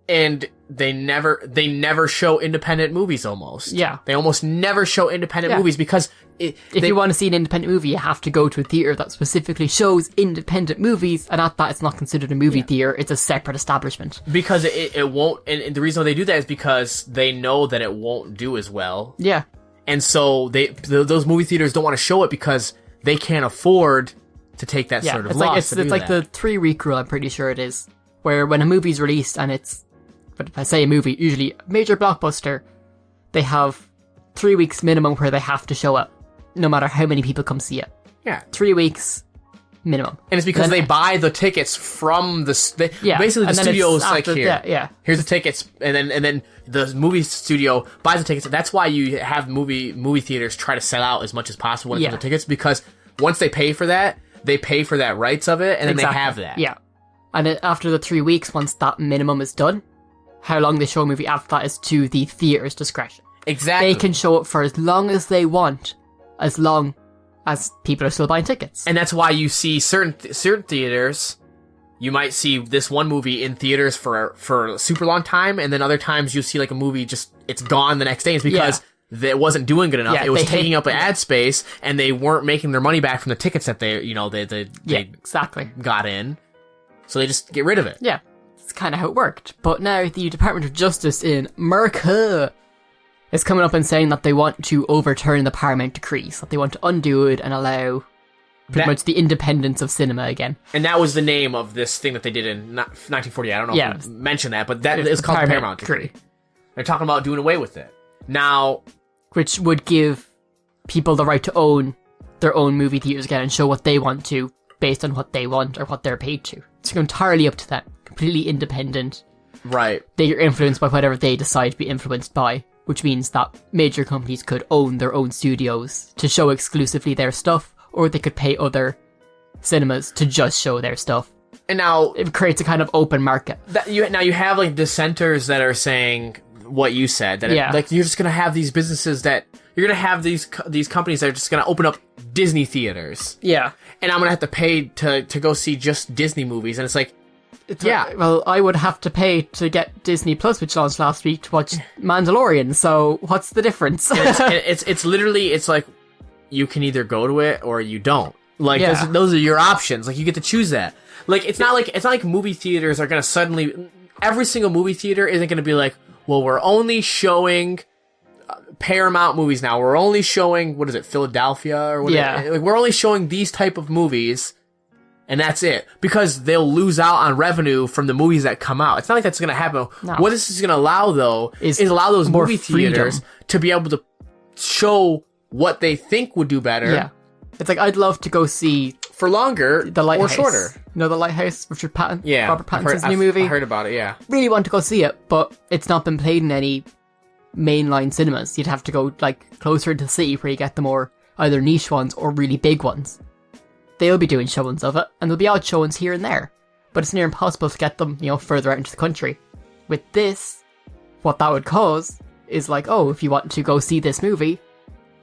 and they never show independent movies almost. Yeah. They almost never show independent movies because if you want to see an independent movie, you have to go to a theater that specifically shows independent movies, and at that, it's not considered a movie theater, it's a separate establishment. Because it won't, and the reason why they do that is because they know that it won't do as well. Yeah. And so those movie theaters don't want to show it because they can't afford to take that sort of loss. It's like the 3-week rule, I'm pretty sure it is, where when a movie's released and but if I say a movie, usually a major blockbuster, they have 3 weeks minimum where they have to show it, no matter how many people come see it. Yeah. 3 weeks minimum. And it's because they buy the tickets from basically the studio's like, here. Here's the tickets, and then the movie studio buys the tickets. That's why you have movie theaters try to sell out as much as possible when it comes to tickets, because once they pay for that, they pay for that rights of it, and then they have that. Yeah. And after the 3 weeks, once that minimum is done, how long they show a movie after that is to the theater's discretion. Exactly. They can show it for as long as they want, as long as people are still buying tickets. And that's why you see certain theaters, you might see this one movie in theaters for a super long time, and then other times you see like a movie just, it's gone the next day. It's because it wasn't doing good enough. Yeah, it was taking up ad space, and they weren't making their money back from the tickets that they exactly got in. So they just get rid of it. Yeah, that's kind of how it worked. But now the Department of Justice in America is coming up and saying that they want to overturn the Paramount decrees, that they want to undo it and allow pretty much the independence of cinema again. And that was the name of this thing that they did in 1948. I don't know if you mentioned that, but that is called the Paramount decree. They're talking about doing away with it. Now, which would give people the right to own their own movie theaters again and show what they want to based on what they want or what they're paid to. It's entirely up to them. Completely independent. Right. They're influenced by whatever they decide to be influenced by, which means that major companies could own their own studios to show exclusively their stuff, or they could pay other cinemas to just show their stuff. And now it creates a kind of open market. Now you have like dissenters that are saying what you said, that like you're just gonna have these businesses that you're gonna have these companies that are just gonna open up Disney theaters. Yeah. And I'm gonna have to pay to go see just Disney movies, and it's like, well, I would have to pay to get Disney Plus, which launched last week, to watch Mandalorian. So what's the difference? it's literally, it's like you can either go to it or you don't. Like those are your options. Like you get to choose that. Like it's not like movie theaters are gonna suddenly, every single movie theater isn't gonna be like, well, we're only showing Paramount movies now. We're only showing, what is it, Philadelphia or whatever. Yeah. Like, we're only showing these type of movies, and that's it. Because they'll lose out on revenue from the movies that come out. It's not like that's going to happen. No. What this is going to allow, though, is allow those movie theaters to be able to show what they think would do better. Yeah. It's like, I'd love to go see... For longer The Lighthouse. Or shorter. You know, The Lighthouse, Richard Patton? Yeah. Robert Pattinson's new movie? I heard about it, yeah. Really want to go see it, but it's not been played in any mainline cinemas. You'd have to go like closer to the city where you get the more either niche ones or really big ones. They'll be doing showings of it, and there'll be odd showings here and there, but it's near impossible to get them, further out into the country. With this, what that would cause is like, oh, if you want to go see this movie,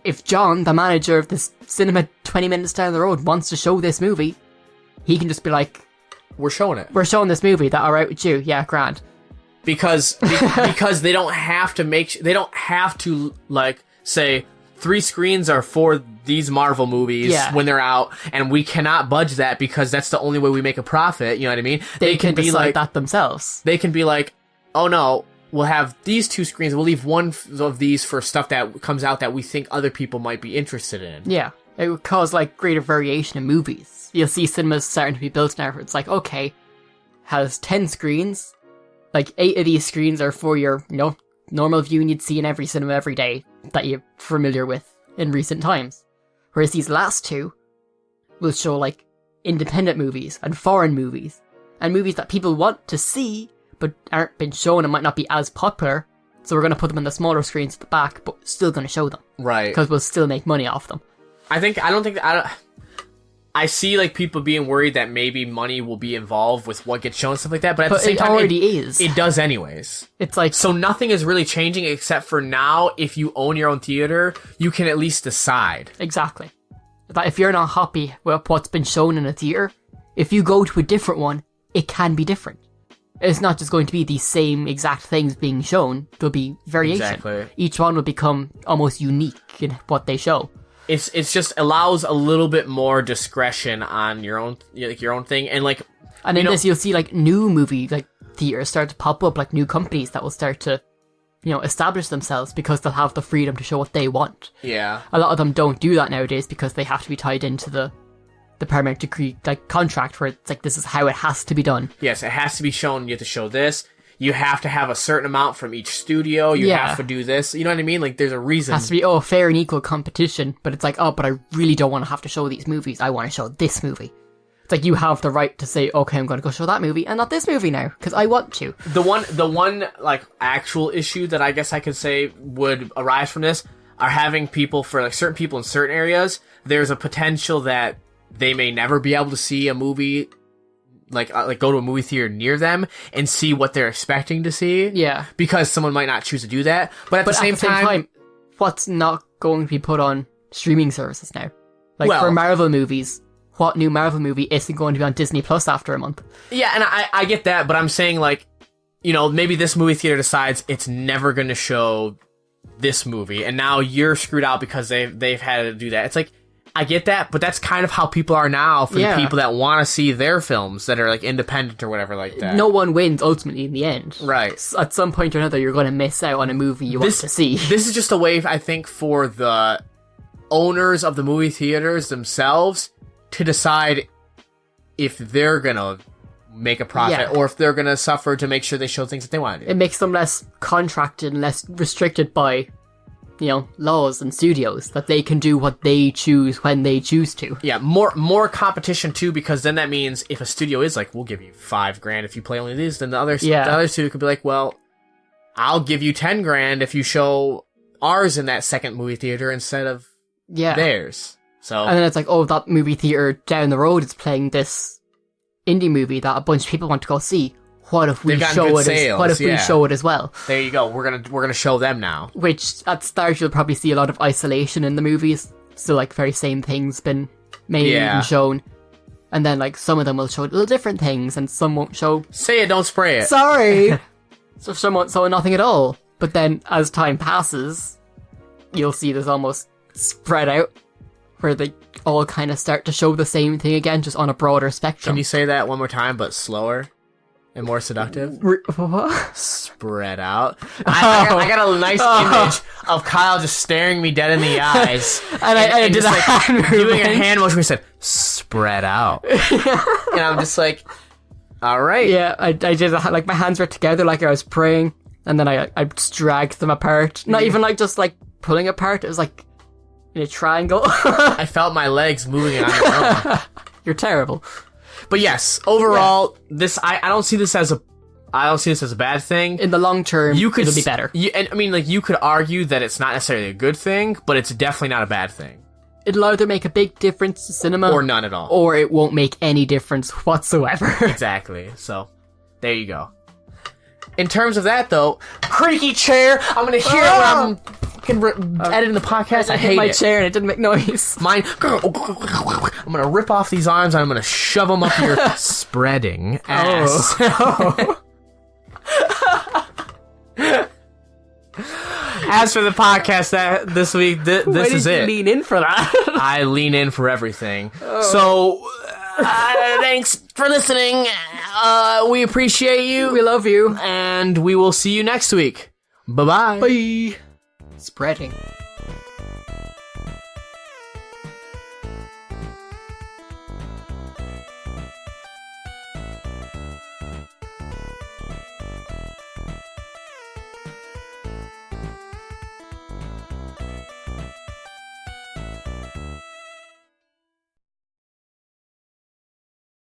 if John, the manager of this cinema 20 minutes down the road, wants to show this movie, he can just be like, we're showing it. We're showing this movie. That alright with you? Yeah, grand. Because they don't have to like say 3 screens are for these Marvel movies when they're out, and we cannot budge that because that's the only way we make a profit. You know what I mean? They can be decide like that themselves. They can be like, oh no, we'll have these 2 screens. We'll leave one of these for stuff that comes out that we think other people might be interested in. Yeah. It would cause, like, greater variation in movies. You'll see cinemas starting to be built now where it's like, okay, has 10 screens. Like, 8 of these screens are for your, normal viewing you'd see in every cinema every day that you're familiar with in recent times. Whereas these last 2 will show, like, independent movies and foreign movies and movies that people want to see but aren't been shown and might not be as popular. So we're going to put them in the smaller screens at the back, but still going to show them. Right. Because we'll still make money off them. I see, like, people being worried that maybe money will be involved with what gets shown and stuff like that, but at the same time, it already is. It does anyways. It's like... So nothing is really changing except for now, if you own your own theater, you can at least decide. Exactly. That if you're not happy with what's been shown in a theater, if you go to a different one, it can be different. It's not just going to be the same exact things being shown. There'll be variation. Exactly. Each one will become almost unique in what they show. It's just allows a little bit more discretion on your own thing, and like. And in this, you'll see like new movie like theaters start to pop up, like new companies that will start to, establish themselves because they'll have the freedom to show what they want. Yeah. A lot of them don't do that nowadays because they have to be tied into the Paramount decree like contract where it's like this is how it has to be done. Yes, it has to be shown. You have to show this. You have to have a certain amount from each studio. You have to do this. You know what I mean? Like, there's a reason. It has to be, fair and equal competition. But it's like, but I really don't want to have to show these movies. I want to show this movie. It's like you have the right to say, okay, I'm going to go show that movie and not this movie now because I want to. The one like actual issue that I guess I could say would arise from this are having people for like certain people in certain areas. There's a potential that they may never be able to see a movie. Like go to a movie theater near them and see what they're expecting to see. Yeah. Because someone might not choose to do that. But at the same time, what's not going to be put on streaming services now? Like for Marvel movies, what new Marvel movie isn't going to be on Disney Plus after a month? Yeah, and I get that, but I'm saying like, maybe this movie theater decides it's never going to show this movie, and now you're screwed out because they've had to do that. It's like, I get that, but that's kind of how people are now for the people that want to see their films that are like independent or whatever like that. No one wins ultimately in the end. Right. At some point or another, you're going to miss out on a movie you want to see. This is just a way, I think, for the owners of the movie theaters themselves to decide if they're going to make a profit or if they're going to suffer to make sure they show things that they want to do. It makes them less contracted and less restricted by laws and studios, that they can do what they choose when they choose to. Yeah, more competition too, because then that means if a studio is like, we'll give you $5,000 if you play only these, then the other studio could be like, well, I'll give you $10,000 if you show ours in that second movie theater instead of theirs. So, and then it's like, that movie theater down the road is playing this indie movie that a bunch of people want to go see. What if we show it? We show it as well? There you go. We're gonna show them now. Which at start you'll probably see a lot of isolation in the movies. So like very same things been made and shown, and then like some of them will show little different things, and some won't show. Say it, don't spray it. Sorry. So some won't show nothing at all. But then as time passes, you'll see there's almost spread out where they all kind of start to show the same thing again, just on a broader spectrum. Can you say that one more time, but slower? And more seductive? What? Spread out. I got a nice image of Kyle just staring me dead in the eyes. and I did like hand doing a hand motion. We said, spread out. And I'm just like, all right. Yeah, I did. Like my hands were together like I was praying. And then I just dragged them apart. Not even like just like pulling apart. It was like in a triangle. I felt my legs moving on their own. You're terrible. But overall, this I don't see this as a bad thing. In the long term, it'll be better. And I mean, like, you could argue that it's not necessarily a good thing, but it's definitely not a bad thing. It'll either make a big difference to cinema, or none at all, or it won't make any difference whatsoever. Exactly. So, there you go. In terms of that, though, creaky chair. I'm gonna hear it when I'm editing the podcast. I hate my it. chair and it didn't make noise. Mine. I'm gonna rip off these arms and I'm gonna shove them up your spreading ass. As for the podcast this week, this is it. Lean in for that. I lean in for everything. So, Thanks for listening. We appreciate you. We love you. And we will see you next week. Bye-bye. Bye. Spreading.